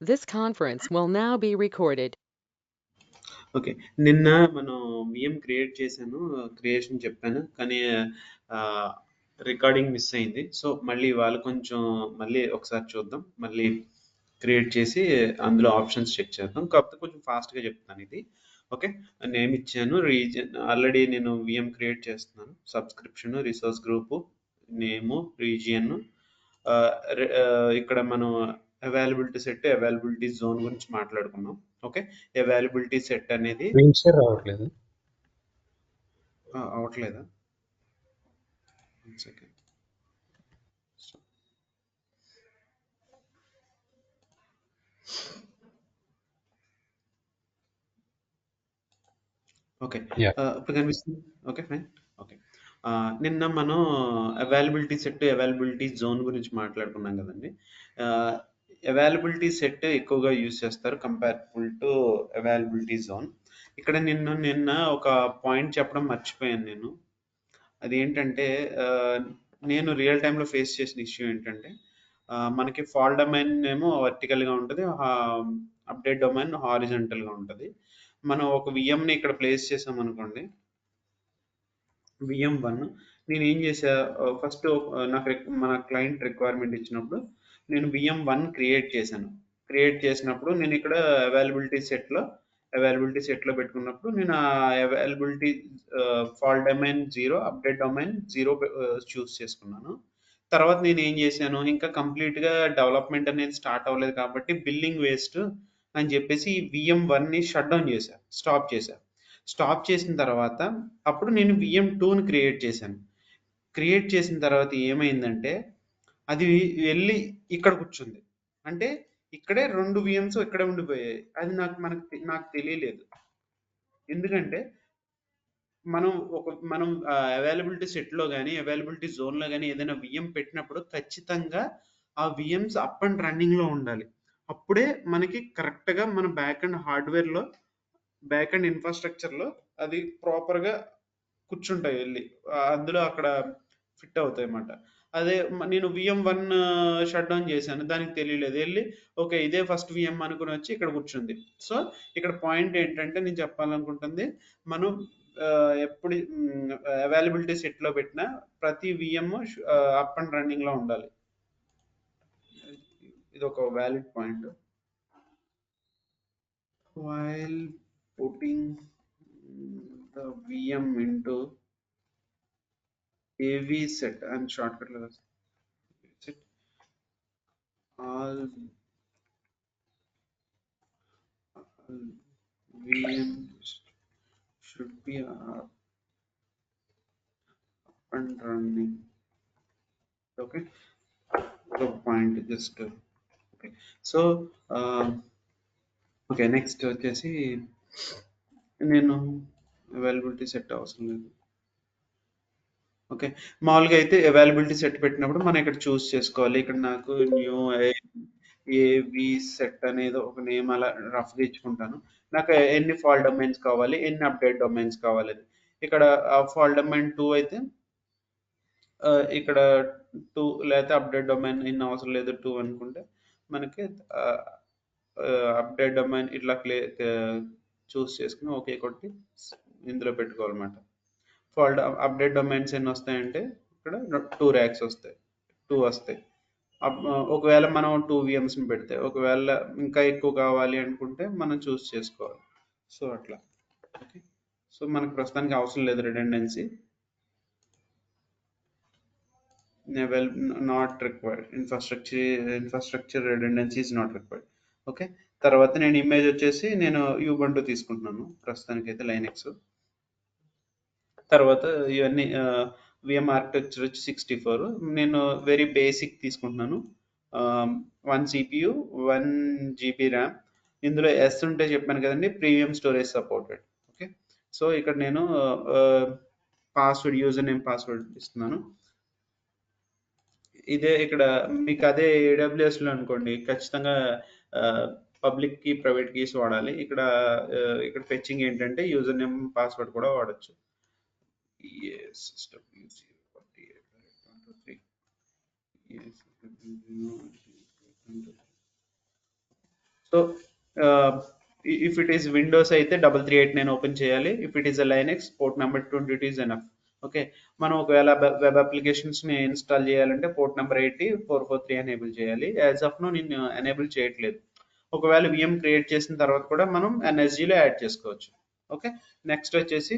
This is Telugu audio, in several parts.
This conference will now be recorded. Okay. నిన్న మనం విఎం క్రియేట్ చేశాను. క్రియేషన్ చెప్పాను. కానీ ఆహ్, రికార్డింగ్ మిస్ అయింది. సో, మళ్ళీ ఇవాళ కొంచెం మళ్ళీ ఒకసారి చూద్దాం. మళ్ళీ క్రియేట్ చేసి అందులో ఆప్షన్స్ చెక్ చేద్దాం. కాకపోతే కొంచెం ఫాస్ట్‌గా చెప్తాను ఇది. ఓకే. నేమ్ ఇచ్చాను. ఆల్రెడీ నేను విఎం క్రియేట్ చేస్తున్నాను. Subscription, resource group, name, region, ఇక్కడ మనం అవైలబిలిటీ సెట్, అవైలబిలిటీ జోన్ గురించి మాట్లాడుకున్నాం. ఓకే. అవైలబిలిటీ సెట్ అనేది స్క్రీన్ షేర్ రావట్లేదు. అవ్వట్లేదా? One second. ఓకే. యాహ్! ఇప్పుడు కనిపిస్తుంది. Okay, fine. ఓకే. నిన్న మనం అవైలబిలిటీ సెట్, అవైలబిలిటీ జోన్ గురించి మాట్లాడుకున్నాం కదండి. అవైలబిలిటీ సెట్ ఎక్కువగా యూజ్ చేస్తారు కంపేరబుల్ టు అవైలబిలిటీ జోన్. ఇక్కడ నిన్న ఒక పాయింట్ చెప్పడం మర్చిపోయాను నేను. అదేంటంటే నేను రియల్ టైంలో ఫేస్ చేసిన ఇష్యూ ఏంటంటే మనకి ఫాల్ డొమైన్ ఏమో వర్టికల్గా ఉంటుంది, అప్డేట్ డొమైన్ హారిజంటల్గా ఉంటుంది. మనం ఒక విఎంని ఇక్కడ ప్లేస్ చేసాం అనుకోండి, విఎం1. నేను ఏం చేసా, ఫస్ట్ నాకు మన క్లయింట్ రిక్వైర్మెంట్ ఇచ్చినప్పుడు నేను విఎం1 క్రియేట్ చేశాను. క్రియేట్ చేసినప్పుడు నేను ఇక్కడ అవైలబిలిటీ సెట్లో పెట్టుకున్నప్పుడు నేను ఆ availability fall domain 0, update domain 0 చూస్ చేసుకున్నాను. తర్వాత నేను ఏం చేశాను, ఇంకా కంప్లీట్గా డెవలప్మెంట్ అనేది స్టార్ట్ అవ్వలేదు కాబట్టి బిల్లింగ్ వేస్ట్ అని చెప్పేసి విఎం1ని షట్ డౌన్ చేశా, స్టాప్ చేశా. స్టాప్ చేసిన తర్వాత అప్పుడు నేను విఎం2ని క్రియేట్ చేశాను. క్రియేట్ చేసిన తర్వాత ఏమైందంటే అది వెళ్ళి ఇక్కడ కూర్చుంది. అంటే ఇక్కడే 2 విఎమ్స్ ఇక్కడే ఉండిపోయాయి. అది నాకు తెలియలేదు. ఎందుకంటే మనం అవైలబిలిటీ సెట్‌లో గాని, అవైలబిలిటీ జోన్‌లో గాని ఏదైనా విఎం పెట్టినప్పుడు ఖచ్చితంగా ఆ విఎమ్స్ అప్ అండ్ రన్నింగ్‌లో ఉండాలి. అప్పుడే మనకి కరెక్ట్‌గా మన బ్యాక్ అండ్ ఇన్‌ఫ్రాస్ట్రక్చర్‌లో అది ప్రాపర్‌గా కూర్చుంటాయి వెళ్ళి. అందులో అక్కడ ఫిట్ అవుతాయన్నమాట. అదే నేను విఎం1 షట్ డౌన్ చేశాను. దానికి తెలియలేదు. ఎళ్లి ఓకే, ఇదే ఫస్ట్ విఎం అనుకుని వచ్చి ఇక్కడ కూర్చుంది. సో, ఇక్కడ పాయింట్ ఏంటంటే నేను చెప్పాలనుకుంటుంది, మనం ఎప్పుడు అవైలబిలిటీ సెట్‌లో పెట్టిన ప్రతి విఎం అప్ అండ్ రన్నింగ్‌లో ఉండాలి. ఇదొక valid point. While putting the VM into AV set and shortcut levels. Set all VMs should be up and running. Okay, the point just okay. So okay, next వచ్చేసి నేను అవైలబిలిటీ సెట్ అవసరం లేదు. ఓకే, మామూలుగా అయితే అవైలబిలిటీ సెట్ పెట్టినప్పుడు మనం ఇక్కడ చూస్ చేసుకోవాలి. ఇక్కడ నాకు న్యూ ఏవి సెట్ అనేది ఒక నేమ్ అలా రఫ్గా ఇచ్చుకుంటాను. నాకు ఎన్ని ఫాల్ డొమైన్స్ కావాలి, ఎన్ని అప్డేట్ డొమైన్స్ కావాలి అని. ఇక్కడ ఫాల్ డొమైన్ 2 అయితే ఇక్కడ 2, లేకపోతే అప్డేట్ డొమైన్ ఇన్ని అవసరం లేదు 2 అనుకుంటే మనకి అప్డేట్ డొమైన్ ఇట్లా చూస్ చేసుకుని ఓకే కొట్టి ఇందులో పెట్టుకోవాలన్నమాట. అప్డేట్ డొమైన్స్ ఎన్ని వస్తాయంటే ఇక్కడ 2 ర్యాక్స్ వస్తాయి, 2 వస్తాయి. ఒకవేళ మనం 2 విఎమ్స్ని పెడితే, ఒకవేళ ఇంకా ఎక్కువ కావాలి అనుకుంటే మనం చూస్ చేసుకోవాలి. సో అట్లా. ఓకే, సో మనకు ప్రస్తుతానికి అవసరం లేదు redundancy. Not required. Infrastructure redundancy is not required. Okay, తర్వాత నేను ఇమేజ్ వచ్చేసి నేను యూబంటూ తీసుకుంటున్నాను ప్రస్తుతానికి అయితే, లైనెక్స్. తర్వాత ఇవన్నీ విఎం ఆర్కిటెక్చర్ వచ్చి 64. నేను వెరీ బేసిక్ తీసుకుంటున్నాను. 1 CPU, 1 GB ర్యామ్. ఇందులో ఎస్ ఉంటే చెప్పాను కదండి, premium storage supported. Okay, so ఇక్కడ నేను పాస్వర్డ్, యూజర్ నేమ్ పాస్వర్డ్ ఇస్తున్నాను. ఇదే ఇక్కడ మీకు అదే ఏడబ్ల్యూఎస్లో అనుకోండి, ఖచ్చితంగా పబ్లిక్ కీ, ప్రైవేట్ కీస్ వాడాలి. ఇక్కడ ఫెచ్చింగ్ ఏంటంటే యూజర్ నేమ్ పాస్వర్డ్ కూడా వాడచ్చు. So if it is Windows అయితే 3389 ఓపెన్ చేయాలి. If it is a Linux port number 22 is enough. Okay, మనం ఒకవేళ వెబ్ అప్లికేషన్స్ని ఇన్స్టాల్ చేయాలంటే పోర్ట్ నెంబర్ 80 443 ఎనేబుల్ చేయాలి. యాజ్ ఆఫ్ నో నేను ఎనేబుల్ చేయట్లేదు. ఒకవేళ విఎం క్రియేట్ చేసిన తర్వాత కూడా మనం ఎన్ఎస్జిలో యాడ్ చేసుకోవచ్చు. ఓకే, నెక్స్ట్ వచ్చేసి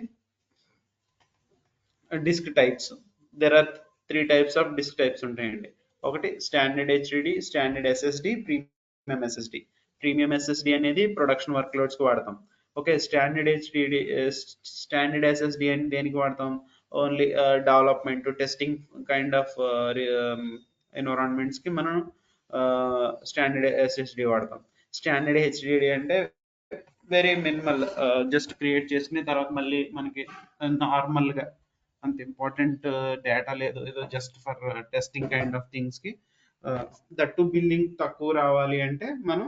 disk types. There are 3 types of disk types ఉంటాయండి. ఒకటి standard HDD, standard SSD, premium SSD. Premium SSD అనేది ప్రొడక్షన్ వర్క్ లోడ్స్కి వాడతాం. Okay, standard HDD, standard SSD అని దేనికి వాడతాం? Only development testing kind of ఎన్విరాన్మెంట్స్కి మనం స్టాండర్డ్ ఎస్ఎస్డి వాడతాం. స్టాండర్డ్ హెచ్డిడి అంటే వెరీ మినిమల్, జస్ట్ క్రియేట్ చేసుకుని తర్వాత మళ్ళీ మనకి నార్మల్గా అంత ఇంపార్టెంట్ డేటా లేదు, ఏదో just for testing kind of థింగ్స్కి దట్టు బిల్లింగ్ తక్కువ రావాలి అంటే మనం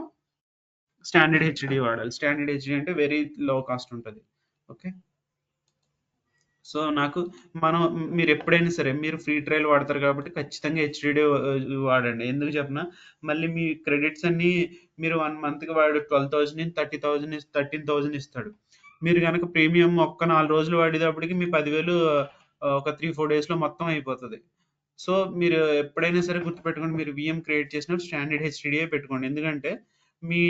స్టాండర్డ్ హెచ్డి వాడాలి. స్టాండర్డ్ హెచ్డి అంటే వెరీ లో కాస్ట్ ఉంటుంది. ఓకే, సో నాకు మనం మీరు ఎప్పుడైనా సరే మీరు ఫ్రీ ట్రయల్ వాడతారు కాబట్టి ఖచ్చితంగా హెచ్డిడి వాడండి. ఎందుకు చెప్పిన మళ్ళీ మీ క్రెడిట్స్ అన్ని మీరు 1 మంత్కి వాడు 12,000 30,000 13,000 ఇస్తాడు. మీరు కనుక ప్రీమియం ఒక్క 4 రోజులు వాడేటప్పటికి మీ 10,000 ఒక 3-4 డేస్లో మొత్తం అయిపోతుంది. సో మీరు ఎప్పుడైనా సరే గుర్తుపెట్టుకోండి, మీరు విఎం క్రియేట్ చేసినప్పుడు స్టాండర్డ్ హెచ్డిడిఏ పెట్టుకోండి. ఎందుకంటే మీ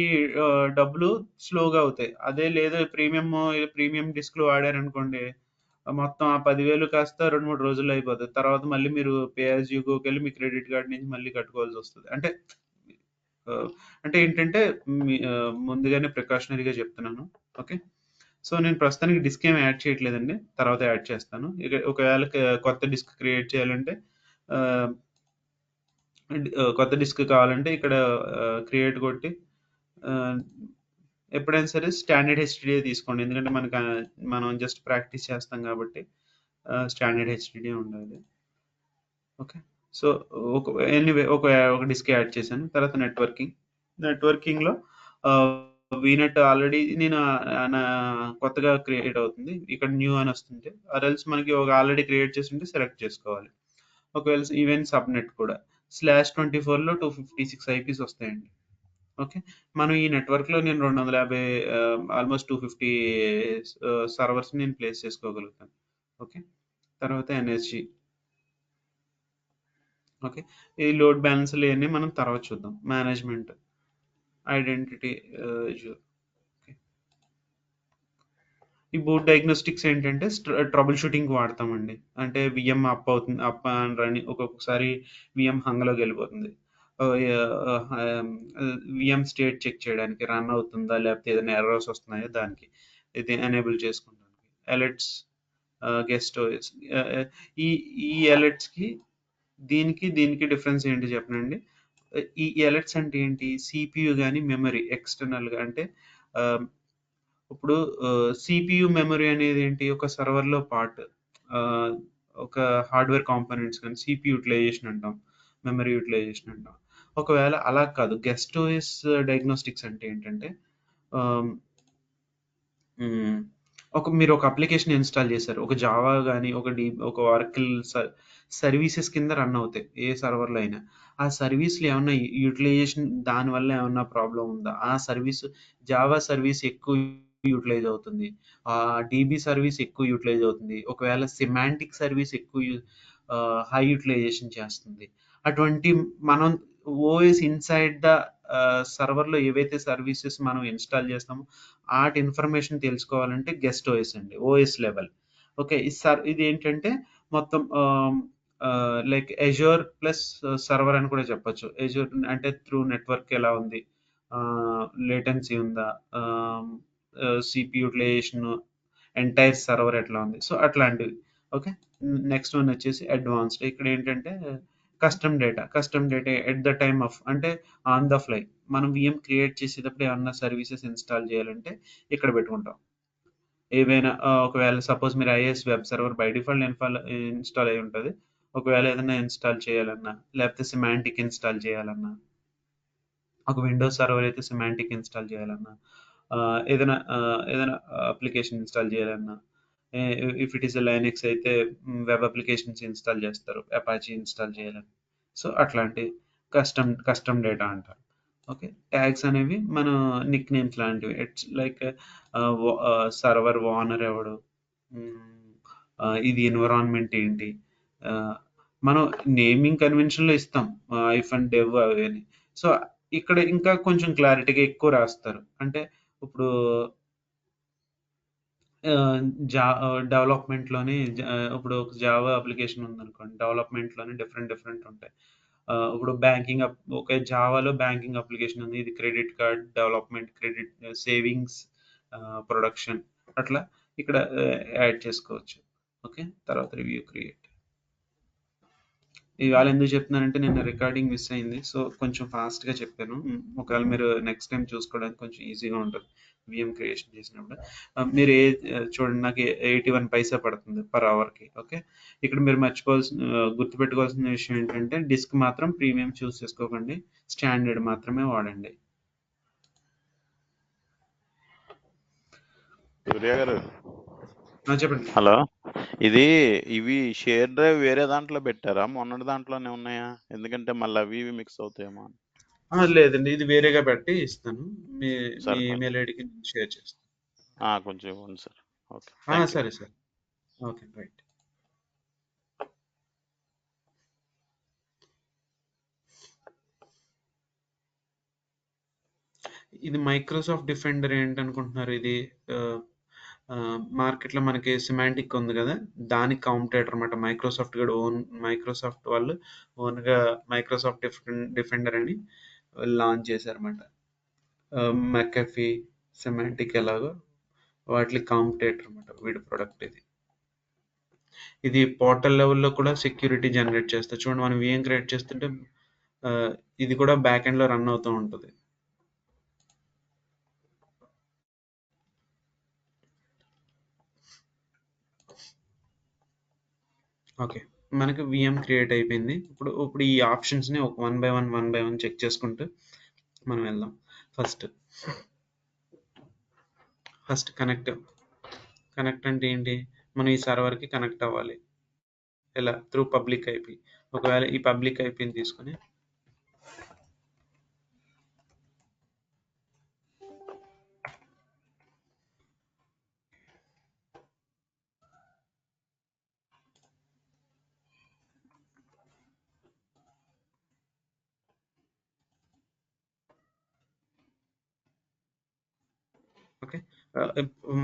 డబ్బులు స్లోగా అవుతాయి. అదే లేదు ప్రీమియం డిస్క్లు వాడారనుకోండి, మొత్తం ఆ 10,000 కాస్త 2-3 రోజుల్లో అయిపోతది. తర్వాత మళ్ళీ మీరు పే యాజ్ యూ గోకెళ్ళి మీ క్రెడిట్ కార్డ్ నుంచి మళ్ళీ కట్టుకోవాల్సొస్తది. అంటే ఏంటంటే ముందుగానే ప్రికాషనరీగా చెప్తున్నాను. ఓకే, సో నేను ప్రస్తుతానికి డిస్క్ ఏమి యాడ్ చేయట్లేదండి. తర్వాత యాడ్ చేస్తాను. ఇక ఒకవేళ కొత్త డిస్క్ క్రియేట్ చేయాలంటే ఆహ్, కొత్త డిస్క్ కావాలంటే ఇక్కడ క్రియేట్ కొట్టి ఆహ్, ఎప్పుడైనా సరే స్టాండర్డ్ హెచ్డిడిఏ తీసుకోండి. ఎందుకంటే మనం జస్ట్ ప్రాక్టీస్ చేస్తాం కాబట్టి స్టాండర్డ్ హెచ్డిడిఏ ఉండాలి. ఓకే, సో ఒక ఎనీవే ఒక డిస్క్ యాడ్ చేశాను. తర్వాత నెట్వర్కింగ్లో వీనెట్ ఆల్రెడీ నేను నా కొత్తగా క్రియేట్ అవుతుంది. ఇక్కడ న్యూ అని వస్తుంటే ఆర్ఎల్స్ మనకి ఒక ఆల్రెడీ క్రియేట్ చేసి ఉంటే సెలెక్ట్ చేసుకోవాలి. ఒకవేళ ఈవెన్ సబ్నెట్ కూడా /24లో 256 ఐపీస్ వస్తాయండి. ఓకే, మనం ఈ నెట్వర్క్లో నేను 250 ఆల్మోస్ట్ 250 సర్వర్స్ నేను ప్లేస్ చేసుకోగలుగుతాను. ఓకే, తర్వాత ఎన్ఎస్జి. ఓకే, ఈ లోడ్ బ్యాలెన్స్లు ఇవన్నీ మనం తర్వాత చూద్దాం. మేనేజ్మెంట్ ఐడెంటిటీ ఓకే, ఈ బూట్ డయాగ్నోస్టిక్స్ ఏంటంటే ట్రబుల్ షూటింగ్ వాడతామండి. అంటే విఎం అప్ అండ్ రన్ ఒక్కొక్కసారి విఎం హంగలోకి వెళ్ళిపోతుంది. విఎం స్టేట్ చెక్ చేయడానికి రన్ అవుతుందా లేకపోతే ఏదైనా ఎర్రర్స్ వస్తున్నాయో దానికి ఇది ఎనేబుల్ చేసుకుంటాను. Alerts, guest OS. ఈ ఈ అలర్ట్స్కి దీనికి డిఫరెన్స్ ఏంటి చెప్పనండి. ఈ అలర్ట్స్ అంటే ఏంటి? సిపియు కానీ మెమరీ ఎక్స్టర్నల్గా అంటే ఆ, ఇప్పుడు సిపియు మెమరీ అనేది ఏంటి? ఒక సర్వర్లో పార్ట్, ఒక హార్డ్వేర్ కాంపోనెంట్స్ కానీ సిపియు యూటిలైజేషన్ అంటాం, మెమరీ యూటిలైజేషన్ అంటాం. ఒకవేళ అలా కాదు, గెస్ట్ ఓఎస్ డయాగ్నోస్టిక్స్ అంటే ఏంటంటే ఆమ్, మ్, మీరు ఒక అప్లికేషన్ ఇన్స్టాల్ చేశారు. ఒక జావా గాని, ఒక ఆర్కిల్ సర్వీసెస్ కింద రన్ అవుతాయి ఏ సర్వర్‌లో అయినా. ఆ సర్వీస్‌లు ఏమన్నా యుటిలైజేషన్ దానివల్ల ఏమన్నా ప్రాబ్లమ్ ఉందా? ఆ సర్వీస్ జావా సర్వీస్ ఎక్కువ యుటిలైజ్ అవుతుంది. డీబీ సర్వీస్ ఎక్కువ యుటిలైజ్ అవుతుంది. ఒకవేళ సిమాంటిక్ సర్వీస్ ఎక్కువ హై యుటిలైజేషన్ చేస్తుంది. అటువంటి మనం ఓఎస్ ఇన్‌సైడ్ ద సర్వర్‌లో ఏవైతే సర్వీసెస్ మనం ఇన్‌స్టాల్ చేస్తామో ఆటి ఇన్ఫర్మేషన్ తెలుసుకోవాలంటే గెస్ట్ ఓఎస్ అండి. OS level. ఓకే, ఇది ఏంటంటే మొత్తం లైక్ అజూర్ ప్లస్ సర్వర్ అని కూడా చెప్పొచ్చు. అజూర్ అంటే త్రూ నెట్వర్క్ ఎలా ఉంది, లేటెన్సీ ఉందా, సిపి యూటిలైజేషన్, ఎంటైర్ సర్వర్ ఎట్లా ఉంది, సో అట్లాంటివి. ఓకే, నెక్స్ట్ వన్ వచ్చేసి అడ్వాన్స్డ్. ఇక్కడ ఏంటంటే custom data at the time of అంటే ఆన్ ద ఫ్లై. మనం విఎం క్రియేట్ చేసేటప్పుడు ఏమన్నా సర్వీసెస్ ఇన్స్టాల్ చేయాలంటే ఇక్కడ పెట్టుకుంటాం. ఏవైనా ఒకవేళ సపోజ్ మీరు IAS web server by default install అయి ఉంటుంది. ఒకవేళ ఏదైనా ఇన్స్టాల్ చేయాలన్నా లేకపోతే సిమాంటిక్ ఇన్స్టాల్ చేయాలన్నా, ఒక విండోస్ సర్వర్ అయితే సిమాంటిక్ ఇన్స్టాల్ చేయాలన్నా, ఏదైనా అప్లికేషన్ ఇన్స్టాల్ చేయాలన్నా, ఇఫ్ ఇట్ ఈస్ లైనెక్స్ అయితే వెబ్ అప్లికేషన్స్ ఇన్స్టాల్ చేస్తారు, అపాచీ ఇన్స్టాల్ చేయాలని. సో అట్లాంటి కస్టమ్ డేటా అంటారు. ఓకే. ట్యాగ్స్ అనేవి మన నిక్ నేమ్స్ లాంటివి. ఇట్స్ లైక్ సర్వర్ ఓనర్ ఎవడు? హ్మ్. ఇది ఎన్విరాన్మెంట్ ఏంటి? ఆహ్, మనం నేమింగ్ కన్వెన్షన్‌లో ఇస్తాం. హైఫన్ డెవ్ అవి అని. సో, ఇక్కడ ఇంకా కొంచెం క్లారిటీగా ఎక్కువ రాస్తారు. అంటే ఇప్పుడు డెవలప్‌మెంట్‌లోని ఇప్పుడు ఒక జావా అప్లికేషన్ ఉందనుకోండి. డెవలప్‌మెంట్‌లోని డిఫరెంట్ ఉంటాయి. ఇప్పుడు ఓకే. జావాలో బ్యాంకింగ్ అప్లికేషన్ ఉంది. ఇది credit card development, credit savings, production అట్లా ఇక్కడ యాడ్ చేసుకోవచ్చు. ఓకే. తర్వాత రివ్యూ క్రియేట్. ఇవాళ ఎందుకు చెప్తున్నానంటే నిన్న రికార్డింగ్ మిస్ అయింది. సో, కొంచెం ఫాస్ట్‌గా చెప్పాను. ఒకవేళ మీరు నెక్స్ట్ టైమ్ చూసుకోవడానికి కొంచెం ఈజీగా ఉంటది. వీఎం క్రియేషన్ చేసినప్పుడు. మీరు చూడండి నాకు 81 పైసా పడుతుంది పర్ అవర్‌కి. ఓకే. ఇక్కడ మీరు గుర్తుపెట్టుకోవాల్సిన విషయం ఏంటంటే డిస్క్ మాత్రం ప్రీమియం చూస్ చేసుకోకండి. స్టాండర్డ్ మాత్రమే వాడండి. సూర్య గారు, చెప్పండి. హలో. ఇవి షేర్ డ్రైవ్ వేరే దాంట్లో పెట్టారా? మొన్నటి దాంట్లోనే ఉన్నాయా? ఎందుకంటే మళ్ళీ అవి ఇవి మిక్స్ అవుతాయేమో అని. లేదండి. ఇది వేరేగా పెట్టి ఇస్తాను. మీ మీ సరే, ఈమెయిల్ ఐడికి షేర్ చేస్తాను. కొంచెం ఇవ్వండి సార్. Okay, thank you. సరే సార్. ఓకే. రైట్. ఇది మైక్రోసాఫ్ట్ డిఫెండర్ ఏంటనుకుంటున్నారు? ఇది మార్కెట్లో మనకి సిమాంటిక్ ఉంది కదా, దానికి కాంపిటేటర్ అనమాట. మైక్రోసాఫ్ట్ వాళ్ళు ఓన్గా మైక్రోసాఫ్ట్ డిఫెండర్ అని లాంచ్ చేశారన్నమాట. మెకఫీ, సిమాంటిక్ ఎలాగో వాటికి కాంపిటేటర్ అనమాట వీడి ప్రొడక్ట్ ఇది. ఇది పోర్టల్ లెవెల్లో కూడా సెక్యూరిటీ జనరేట్ చేస్తుంది. చూడండి, మనం VM క్రియేట్ చేస్తుంటే ఆ, ఇది కూడా బ్యాక్ ఎండ్లో రన్ అవుతూ ఉంటుంది. ఓకే. మనకి VM క్రియేట్ అయిపోయింది. ఇప్పుడు ఈ ఆప్షన్స్‌ని ఒక వన్ బై వన్ చెక్ చేసుకుంటూ మనం వెళ్దాం. ఫస్ట్ కనెక్ట్ అంటే ఏంటి? మనం ఈ సర్వర్‌కి కనెక్ట్ అవ్వాలి. ఎలా? Through public IP. ఒకవేళ ఈ పబ్లిక్ ఐపీని తీసుకొని ఓకే.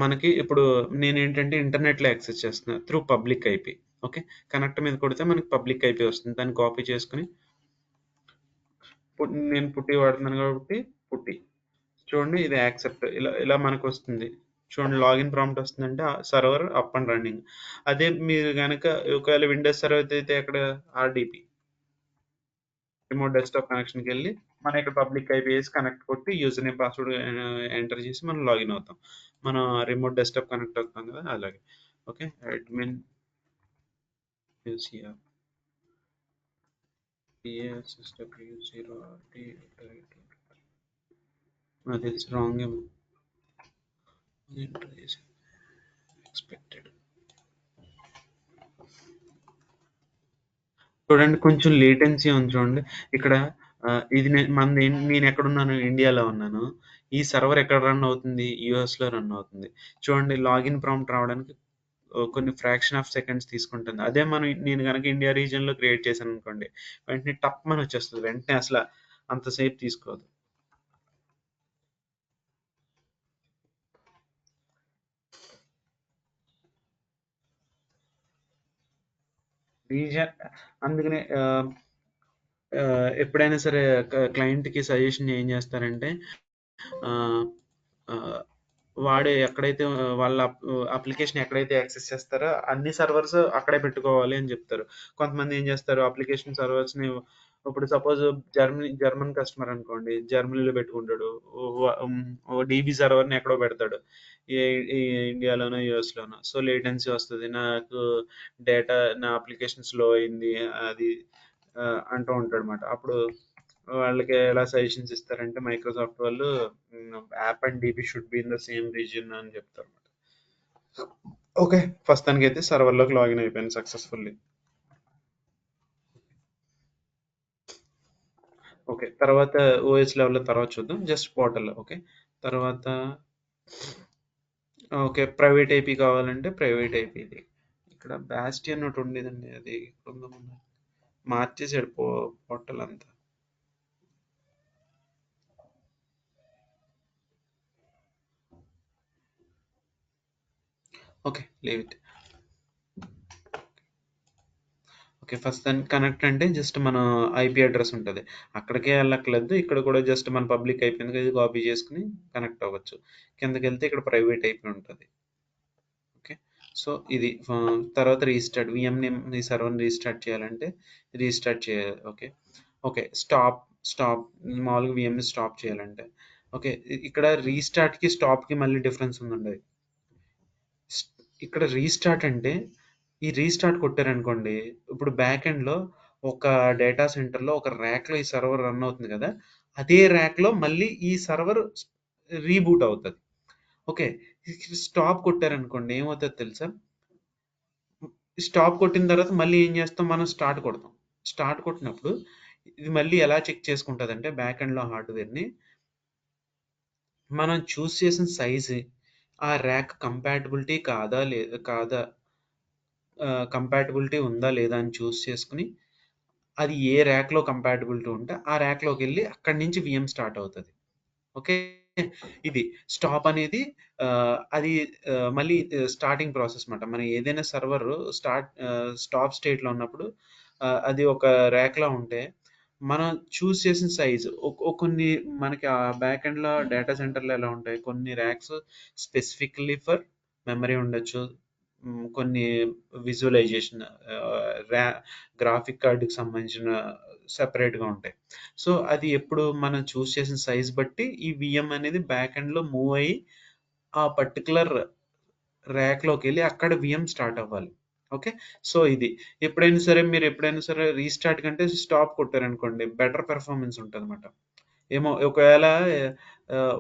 మనకి ఇప్పుడు నేనేంటంటే ఇంటర్నెట్‌లో యాక్సెస్ చేస్తున్నా through public IP. Okay. Connect మీద కొడితే మనకి పబ్లిక్ ఐపీ వస్తుంది. దాన్ని కాపీ చేసుకొని నేను పుట్టి వాడుతున్నాను కాబట్టి పుట్టి. చూడండి, ఇది యాక్సెప్ట్ ఇలా ఇలా మనకు వస్తుంది. చూడండి, లాగిన్ ప్రాంప్ట్ వస్తుందంటే సర్వర్ అప్ అండ్ రన్నింగ్. అదే మీరు కనుక ఒకవేళ విండోస్ సర్వర్ అయితే అక్కడ RDP రిమోట్ డెస్క్టాప్ కనెక్షన్కి వెళ్ళి మనం ఇక్కడ పబ్లిక్ ఐపీ వేసి కనెక్ట్ కొట్టి యూజర్ నేమ్ పాస్వర్డ్ ఎంటర్ చేసి మనం లాగిన్ అవుతాం. మనం రిమోట్ డెస్క్టాప్ కనెక్ట్ అవుతాం కదా, అలాగే. ఓకే. అడ్మిన్ యూసీఆర్ PSSW0RT నాకు తెలిసి రాంగ్ ఏమో ఎంటర్ చేసి ఎక్స్పెక్టెడ్. చూడండి, కొంచెం లేటెన్సీ ఉంది చూడండి ఇక్కడ. ఇది నేను ఎక్కడున్నాను? ఇండియాలో ఉన్నాను. ఈ సర్వర్ ఎక్కడ రన్ అవుతుంది? యూఎస్లో రన్ అవుతుంది. చూడండి, లాగిన్ ప్రాంప్ట్ రావడానికి కొన్ని ఫ్రాక్షన్ ఆఫ్ సెకండ్స్ తీసుకుంటుంది. అదే నేను కనుక ఇండియా రీజియన్లో క్రియేట్ చేశాను అనుకోండి, వెంటనే టప్ అని వచ్చేస్తుంది. వెంటనే అసలు అంతసేపు తీసుకోదు. రీజన్ అందుకనే ఎప్పుడైనా సరే క్లయింట్కి సజెషన్ ఏం చేస్తారంటే ఆ, ఆ, ఎక్కడైతే వాళ్ళ అప్లికేషన్ ఎక్కడైతే యాక్సెస్ చేస్తారో అన్ని సర్వర్స్ అక్కడే పెట్టుకోవాలి అని చెప్తారు. కొంతమంది ఏం చేస్తారు, అప్లికేషన్ సర్వర్స్ని ఇప్పుడు సపోజ్ జర్మన్ కస్టమర్ అనుకోండి, జర్మనీలో పెట్టుకుంటాడు. ఓ DB సర్వర్ని ఎక్కడో పెడతాడు, ఈ ఈ ఇండియాలోనో యూఎస్లోనో. సో లేటెన్సీ వస్తుంది, నాకు డేటా నా అప్లికేషన్ స్లో అయింది అది అంటూ ఉంటాడు అనమాట. అప్పుడు వాళ్ళకి ఎలా సజెషన్స్ ఇస్తారంటే మైక్రోసాఫ్ట్ వాళ్ళు app and DB should be in the same region అని చెప్తారు. ఓకే. ప్రస్తుతానికి అయితే సర్వర్లోకి లాగిన్ అయిపోయాను సక్సెస్ఫుల్లీ. ఓకే. తర్వాత ఓఎస్ లెవెల్‌లో తర్వాత చూద్దాం. జస్ట్ పోర్టల్‌లో ఓకే. తర్వాత ఓకే. ప్రైవేట్ ఐపీ కావాలంటే ప్రైవేట్ ఐపీది. ఇక్కడ బాస్టియన్ ఒకటి ఉండేదండి. అది ఎక్కడుందో మార్చేసాడు పోర్టల్ అంతా. Okay. Leave it. Okay. First దాన్ని కనెక్ట్ అంటే జస్ట్ మన ఐపీ అడ్రెస్ ఉంటది. అక్కడికే ఎళ్ళక్కర్లేదు. ఇక్కడ కూడా జస్ట్ మన పబ్లిక్ అయిపోయింది కదా! ఇది కాపీ చేసుకొని కనెక్ట్ అవ్వచ్చు. కిందకెళ్తే ఇక్కడ ప్రైవేట్ ఐపీ ఉంటది. ఓకే. సో, ఇది తర్వాత రీస్టార్ట్ వీఎంని ఈ సర్వర్‌ని రీస్టార్ట్ చేయాలంటే రీస్టార్ట్ చేయాలి. ఓకే. ఓకే. స్టాప్ మామూలుగా వీఎంని స్టాప్ చేయాలంటే ఓకే. ఇక్కడ రీస్టార్ట్‌కి, స్టాప్‌కి మళ్ళీ డిఫరెన్స్ ఉందండి. స్ ఇక్కడ రీస్టార్ట్ అంటే ఈ రీస్టార్ట్ కొట్టారనుకోండి, ఇప్పుడు బ్యాక్ ఎండ్‌లో ఒక డేటా సెంటర్‌లో ఒక ర్యాక్‌లో ఈ సర్వర్ రన్ అవుతుంది కదా! అదే ర్యాక్‌లో మళ్ళీ ఈ సర్వర్ రీబూట్ అవుతది. ఓకే. స్టాప్ కొట్టారనుకోండి ఏమవుతదో తెలుసా? స్టాప్ కొట్టిన తర్వాత మళ్ళీ ఏం చేస్తాం మనం స్టార్ట్ కొడతాం. స్టార్ట్ కొట్టినప్పుడు ఇది మళ్ళీ ఎలా చెక్ చేసుకుంటదంటే బ్యాక్ ఎండ్‌లో హార్డ్‌వేర్‌ని మనం చూస్ చేసిన సైజ్ ఆ ర్యాక్ కంపాటిబిలిటీ ఉందా లేదా అని చూస్ చేసుకొని అది ఏ ర్యాక్‌లో కంపాటిబిలిటీ ఉంటే ఆ ర్యాక్‌లోకెళ్ళి అక్కడి నుంచి వీఎం స్టార్ట్ అవుతది. ఓకే. ఇది స్టాప్ అనేది అది మళ్ళీ స్టార్టింగ్ ప్రాసెస్ మాట. మనం ఏదైనా సర్వర్ స్టాప్ స్టేట్‌లో ఉన్నప్పుడు అది ఒక ర్యాక్‌లా ఉంటే, మనం చూజ్ చేసిన సైజ్ కొన్ని మనకి బ్యాక్ ఎండ్‌లో డేటా సెంటర్‌లో ఎలా ఉంటాయి, కొన్ని ర్యాక్స్ స్పెసిఫికల్లీ ఫర్ మెమరీ ఉండొచ్చు. కొన్ని విజువలైజేషన్ ర్యా గ్రాఫిక్ కార్డ్‌కి సంబంధించిన సెపరేట్‌గా ఉంటాయి. సో, అది ఎప్పుడు మనం చూజ్ చేసిన సైజ్ బట్టి ఈ వీఎం అనేది బ్యాక్ ఎండ్‌లో మూవ్ అయ్యి, ఆ పర్టిక్యులర్ ర్యాక్‌లోకెళ్ళి అక్కడ వీఎం స్టార్ట్ అవ్వాలి. ఓకే. సో, ఇది. ఎప్పుడైనా సరే రీస్టార్ట్ కంటే స్టాప్ కొట్టారనుకోండి బెటర్ పెర్ఫార్మన్స్ ఉంటదన్నమాట. ఏమో ఒకవేళ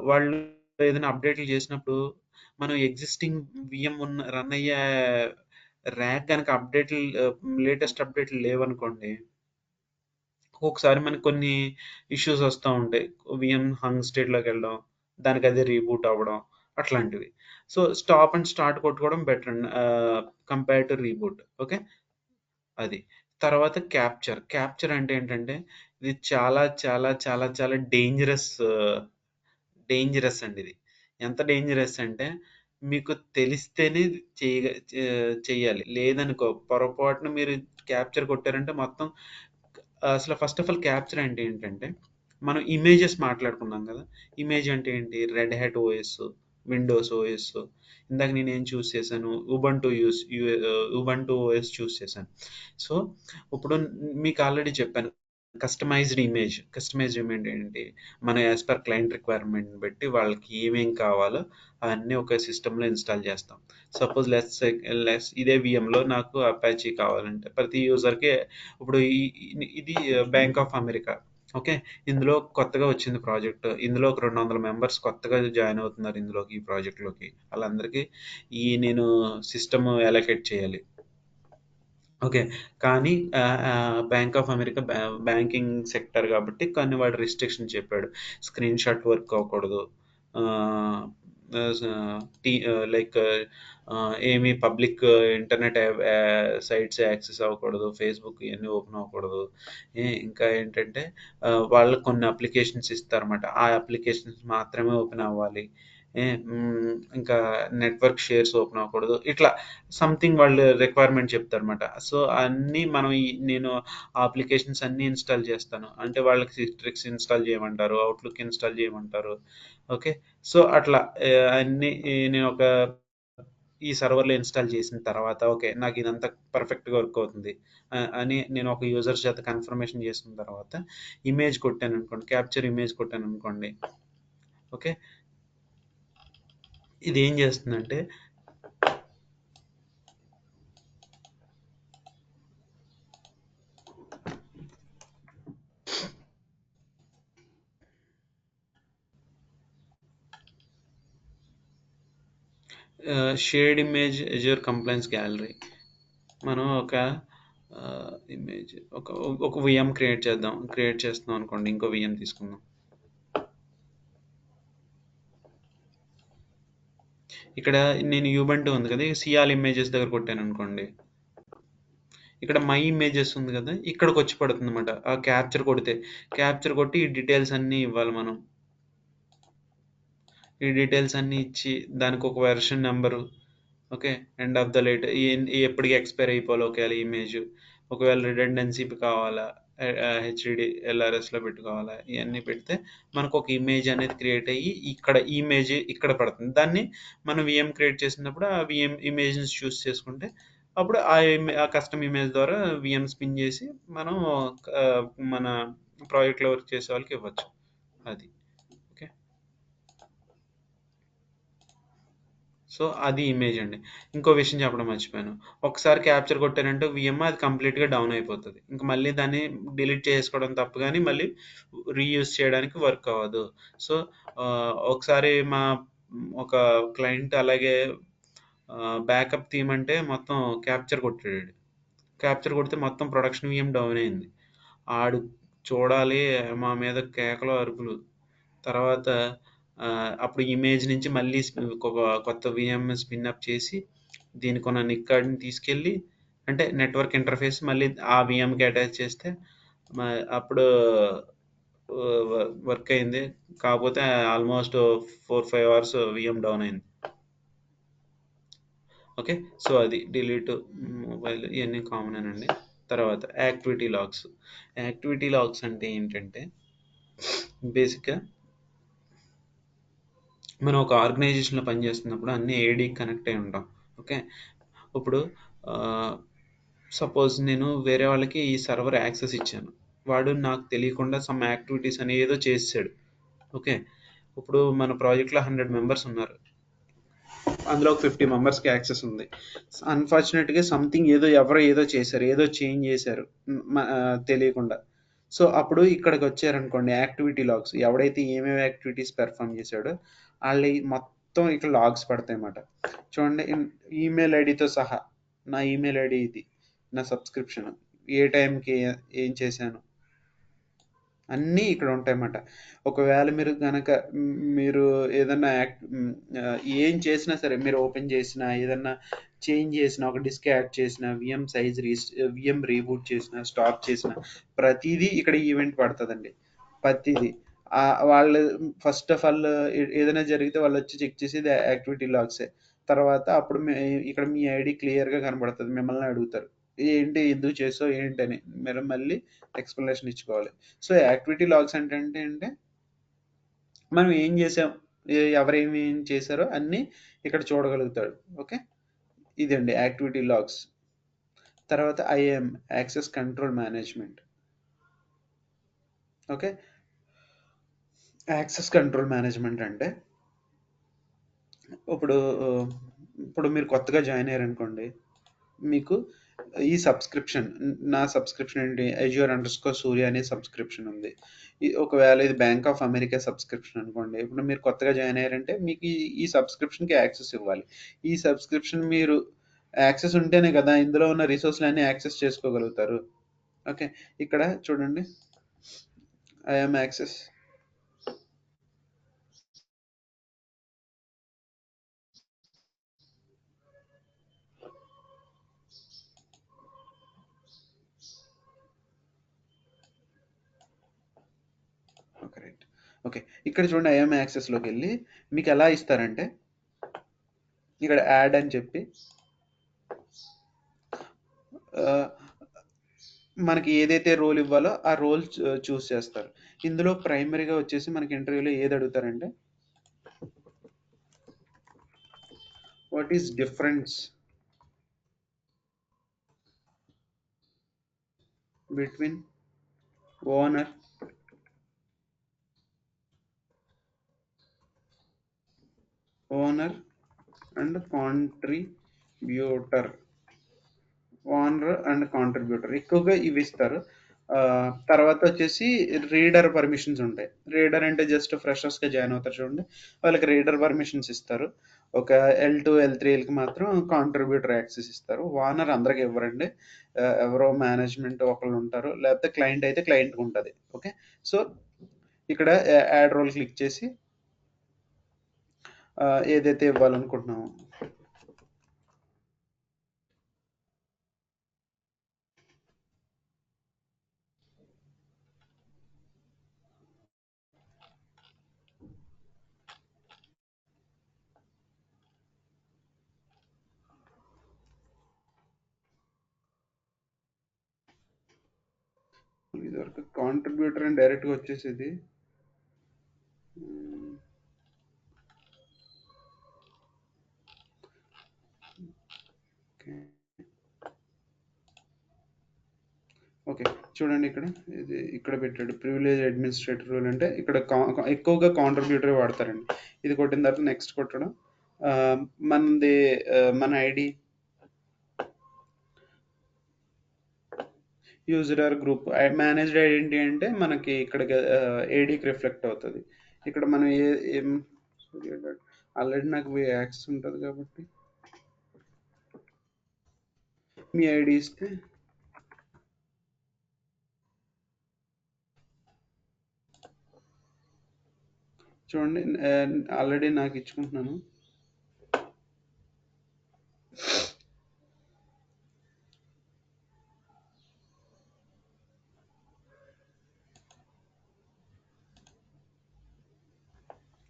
వాళ్ళు ఏదైనా అప్డేట్‌లు చేసినప్పుడు మనం ఎగ్జిస్టింగ్ వీఎం రన్ అయ్యే ర్యాక్ గనక లేటెస్ట్ అప్డేట్‌లు లేవనుకోండి ఒక్కొక్కసారి మనకు కొన్ని ఇష్యూస్ వస్తా ఉంటాయి. వీఎం హంగ్ స్టేట్‌లోకెళ్ళడం, దానికి అదే రీబూట్ అవ్వడం అట్లాంటివి. సో, స్టాప్ అండ్ స్టార్ట్ కొట్టుకోవడం బెటర్ అండి. Compare to reboot. ఓకే. అది. తర్వాత క్యాప్చర్. క్యాప్చర్ అంటే ఏంటంటే ఇది చాలా చాలా చాలా చాలా డేంజరస్ అండి ఇది. ఎంత డేంజరస్ అంటే మీకు తెలిస్తేనే చెయ్యాలి. లేదనుకో పొరపాటున మీరు క్యాప్చర్ కొట్టారంటే మొత్తం అసలు ఫస్ట్ ఆఫ్ ఆల్ క్యాప్చర్ అంటే ఏంటంటే, మనం ఇమేజెస్ మాట్లాడుకున్నాం కదా! ఇమేజ్ అంటే ఏంటి? Red hat OS, Windows OS, ఇందాక నేనేం చూజ్ చేశాను? ఉబంటు ఓఎస్ చూజ్ చేశాను. సో, ఇప్పుడు మీకు ఆల్రెడీ చెప్పాను. కస్టమైజ్డ్ ఇమేజ్ ఏంటి? మనం యాస్ పర్ క్లయింట్ రిక్వైర్మెంట్‌ని బట్టి వాళ్ళకి ఏమేం కావాలో అవన్నీ ఒక సిస్టమ్‌లో ఇన్‌స్టాల్ చేస్తాం. సపోజ్ ఇదే వీఎంలో నాకు అపాచీ కావాలంటే ప్రతి యూజర్‌కి ఇప్పుడు ఇది బ్యాంక్ ఆఫ్ అమెరికా. ఓకే. ఇందులో కొత్తగా వచ్చింది ప్రాజెక్ట్. ఇందులో ఒక 200 మెంబర్స్ కొత్తగా జాయిన్ అవుతున్నారు ఇందులోకి ఈ ప్రాజెక్ట్‌లోకి. ఆళ్ళందరికీ నేను సిస్టమ్ అలొకేట్ చేయాలి. ఓకే. కానీ bank of America banking sector కాబట్టి కొన్ని వాడు రిస్ట్రిక్షన్ చెప్పాడు. స్క్రీన్ షాట్ వర్క్ అవ్వకూడదు. ఆహ్, ఆహ్, స లైక్ ఏమి పబ్లిక్ ఇంటర్నెట్ సైట్స్ యాక్సెస్ అవ్వకూడదు. ఫేస్‌బుక్ ఇయన్నీ ఓపెన్ అవ్వకూడదు. ఇంకా ఏంటంటే వాళ్ళు కొన్ని అప్లికేషన్స్ ఇస్తారన్నమాట. ఆ అప్లికేషన్స్ మాత్రమే ఓపెన్ అవ్వాలి. ఇంకా నెట్వర్క్ షేర్స్ ఓపెన్ అవ్వకూడదు. ఇట్లా సంథింగ్ వాళ్ళు రిక్వైర్మెంట్ చెప్తారన్నమాట. సో, అన్నీ మనం నేను ఆ అప్లికేషన్స్ అన్నీ ఇన్‌స్టాల్ చేస్తాను. అంటే వాళ్ళకి సిట్రిక్స్ ఇన్‌స్టాల్ చేయమంటారు. అవుట్‌లుక్ ఇన్‌స్టాల్ చేయమంటారు. ఓకే. సో, అట్లా అన్నీ నేను ఈ సర్వర్‌లో ఇన్‌స్టాల్ చేసిన తర్వాత ఓకే. నాకు ఇదంతా పర్ఫెక్ట్‌గా వర్క్ అవుతుంది. అని నేను ఒక యూజర్ చేత కన్ఫర్మేషన్ చేసుకున్న తర్వాత ఇమేజ్ కొట్టాననుకోండి, క్యాప్చర్ ఇమేజ్ కొట్టాననుకోండి. ఓకే. ఇదేం చేస్తుందంటే shared image Azure complaints gallery. మనం ఒక ఇమేజ్ ఒక విఎం క్రియేట్ చేస్తున్నాం అనుకోండి. ఇంకో విఎం తీసుకుందాం. ఇక్కడ నేను యూబంటూ ఉంది కదా, సిఆల్ ఇమేజెస్ దగ్గర కొట్టాను అనుకోండి. ఇక్కడ మై ఇమేజెస్ ఉంది కదా, ఇక్కడికి వచ్చి పడుతుంది అనమాట. ఆ క్యాప్చర్ కొట్టి ఈ డీటెయిల్స్ అన్నీ ఇవ్వాలి మనం. ఈ డీటెయిల్స్ అన్నీ ఇచ్చి దానికి ఒక version number, okay, end of the late, ఎప్పటికి ఎక్స్పైర్ అయిపోవాలి ఒకవేళ ఇమేజ్, ఒకవేళ రిడెండెన్సీ కావాలా, హెచ్డిడి ఎల్ఆర్ఎస్లో పెట్టుకోవాలా, ఇవన్నీ పెడితే మనకు ఒక ఇమేజ్ అనేది క్రియేట్ అయ్యి ఇక్కడ ఇమేజ్ ఇక్కడ పడుతుంది. దాన్ని మనం విఎం క్రియేట్ చేసినప్పుడు ఆ విఎం ఇమేజ్ని చూస్ చేసుకుంటే అప్పుడు ఆ కస్టమ్ ఇమేజ్ ద్వారా విఎం స్పిన్ చేసి మనం ఆ, మన ప్రాజెక్ట్లో వర్క్ చేసే వాళ్ళకి ఇవ్వచ్చు. అది ఓకే. సో అది ఇమేజ్ అండి. ఇంకో విషయం చెప్పడం మర్చిపోయాను. ఒకసారి క్యాప్చర్ కొట్టానంటే విఎం అది కంప్లీట్గా డౌన్ అయిపోతుంది. ఇంకా మళ్ళీ దాన్ని డిలీట్ చేసుకోవడం తప్పు, కానీ మళ్ళీ రీయూజ్ చేయడానికి వర్క్ అవ్వదు. సో ఒకసారి ఒక క్లయింట్ అలాగే బ్యాకప్ తీయమంటే మొత్తం క్యాప్చర్ కొట్టాడు. క్యాప్చర్ కొడితే మొత్తం ప్రొడక్షన్ విఎం డౌన్ అయింది. ఆడు చూడాలి మా మీద కేకలు అరుపులు. తర్వాత అప్పుడు ఇమేజ్ నుంచి మళ్ళీ ఒక కొత్త విఎం స్పిన్ అప్ చేసి దీనికి ఉన్న నిక్ కార్డ్ని తీసుకెళ్ళి, అంటే నెట్వర్క్ ఇంటర్ఫేస్ మళ్ళీ ఆ విఎంకి అటాచ్ చేస్తే అప్పుడు వర్క్ అయింది. కాకపోతే ఆల్మోస్ట్ 4-5 అవర్స్ విఎం డౌన్ అయింది. ఓకే. సో అది డిలీట్ మొబైల్ ఇవన్నీ కామన్ అండి. తర్వాత యాక్టివిటీ లాగ్స్ అంటే ఏంటంటే బేసిక్గా మనం ఒక ఆర్గనైజేషన్లో పనిచేస్తున్నప్పుడు అన్ని ఏడీకి కనెక్ట్ అయి ఉంటాం. ఓకే. ఇప్పుడు సపోజ్ నేను వేరే వాళ్ళకి ఈ సర్వర్ యాక్సెస్ ఇచ్చాను. వాడు నాకు తెలియకుండా సమ్ యాక్టివిటీస్ అని ఏదో చేసాడు. ఓకే. ఇప్పుడు మన ప్రాజెక్ట్లో 100 మెంబర్స్ ఉన్నారు. అందులో ఒక 50 మెంబర్స్కి యాక్సెస్ ఉంది. అన్ఫార్చునేట్గా సంథింగ్ ఎవరో ఏదో చేశారు, ఏదో చేంజ్ చేశారు తెలియకుండా. సో అప్పుడు ఇక్కడికి వచ్చారనుకోండి, యాక్టివిటీ లాగ్స్, ఎవడైతే ఏమేమి యాక్టివిటీస్ పెర్ఫామ్ చేశాడో వాళ్ళ మొత్తం ఇక్కడ లాగ్స్ పడతాయి అన్నమాట. చూడండి, ఈమెయిల్ ఐడితో సహా నా ఈమెయిల్ ఐడి ఇది, నా సబ్స్క్రిప్షన్, ఏ టైంకి ఏం చేశాను అన్నీ ఇక్కడ ఉంటాయన్నమాట. ఒకవేళ మీరు ఏదన్నా ఏం చేసినా సరే, మీరు ఓపెన్ చేసినా, ఏదన్నా చేంజ్ చేసినా, ఒక డిస్క్ యాడ్ చేసిన, విఎం సైజ్ విఎం రీబూట్ చేసిన, స్టాప్ చేసిన, ప్రతిదీ ఇక్కడ ఈవెంట్ పడుతుందండి. ప్రతిదీ వాళ్ళు ఫస్ట్ ఆఫ్ ఆల్ ఏదైనా జరిగితే వాళ్ళు వచ్చి చెక్ చేసేది యాక్టివిటీ లాగ్సే. తర్వాత అప్పుడు ఇక్కడ మీ ఐడి క్లియర్గా కనబడుతుంది. మిమ్మల్ని అడుగుతారు ఏంటి, ఎందుకు చేసావు ఏంటని, మీరు మళ్ళీ ఎక్స్ప్లెనేషన్ ఇచ్చుకోవాలి. సో యాక్టివిటీ లాగ్స్ అంటే మనం ఏం చేసాం, ఎవరేమి ఏం చేశారో అన్నీ ఇక్కడ చూడగలుగుతాడు. ఓకే. ఇదండి యాక్టివిటీ లాగ్స్. తర్వాత IAM, access control management. Okay. Access control management అంటే ఇప్పుడు మీరు కొత్తగా జాయిన్ అయ్యారనుకోండి, మీకు ఈ సబ్స్క్రిప్షన్, నా సబ్స్క్రిప్షన్ ఏంటి, azure_surya అనే సబ్స్క్రిప్షన్ ఉంది. ఒకవేళ ఇది బ్యాంక్ ఆఫ్ అమెరికా సబ్స్క్రిప్షన్ అనుకోండి. ఇప్పుడు మీరు కొత్తగా జాయిన్ అయ్యారంటే మీకు ఈ సబ్స్క్రిప్షన్కి యాక్సెస్ ఇవ్వాలి. ఈ సబ్స్క్రిప్షన్ మీరు యాక్సెస్ ఉంటేనే కదా ఇందులో ఉన్న రిసోర్స్లు అన్నీ యాక్సెస్ చేసుకోగలుగుతారు. ఓకే. ఇక్కడ చూడండి, I'm access. Okay, right. Okay, ఇక్కడ చూడండి, ఐఎమ్ యాక్సెస్లోకి వెళ్ళి మీకు ఎలా ఇస్తారంటే ఇక్కడ యాడ్ అని చెప్పి మనకి ఏదైతే రోల్ ఇవ్వాలో ఆ రోల్ చూస్ చేస్తారు. ఇందులో ప్రైమరీగా వచ్చేసి మనకి ఇంటర్వ్యూలో ఏది అడుగుతారంటే what is difference between owner and contributor. Owner and contributor ఎక్కువగా ఇవి ఇస్తారు. తర్వాత వచ్చేసి రీడర్ పర్మిషన్స్ ఉంటాయి. రీడర్ అంటే జస్ట్ ఫ్రెషర్స్గా జాయిన్ అవుతారు చూడండి, వాళ్ళకి రీడర్ పర్మిషన్స్ ఇస్తారు. ఒక L2 L3కి మాత్రం కాంట్రిబ్యూటర్ యాక్సెస్ ఇస్తారు. వార్నర్ అందరికి ఇవ్వరండి. ఎవరో మేనేజ్మెంట్ ఒకళ్ళు ఉంటారు, లేకపోతే క్లయింట్ అయితే క్లయింట్కి ఉంటుంది. ఓకే, సో ఇక్కడ యాడ్ రోల్ క్లిక్ చేసి ఏదైతే ఇవ్వాలనుకుంటున్నామో ఇదివరకు కాంట్రిబ్యూటర్ అని డైరెక్ట్గా వచ్చేసేది. ఓకే, చూడండి ఇక్కడ ఇది ఇక్కడ పెట్టాడు ప్రివిలేజ్ అడ్మినిస్ట్రేటర్ రూల్ అంటే ఇక్కడ ఎక్కువగా కాంట్రిబ్యూటర్ వాడతారండి. ఇది కొట్టిన తర్వాత నెక్స్ట్ కొట్టడం. మనది మన ID user are group managed identity అంటే మనకి ఇక్కడ ఏడీకి రిఫ్లెక్ట్ అవుతుంది. ఇక్కడ మనం ఏం ఆల్రెడీ నాకు యాక్సెస్ ఉంటుంది కాబట్టి మీ ఐడి ఇస్తే చూడండి, ఆల్రెడీ నాకు ఇచ్చుకుంటున్నాను.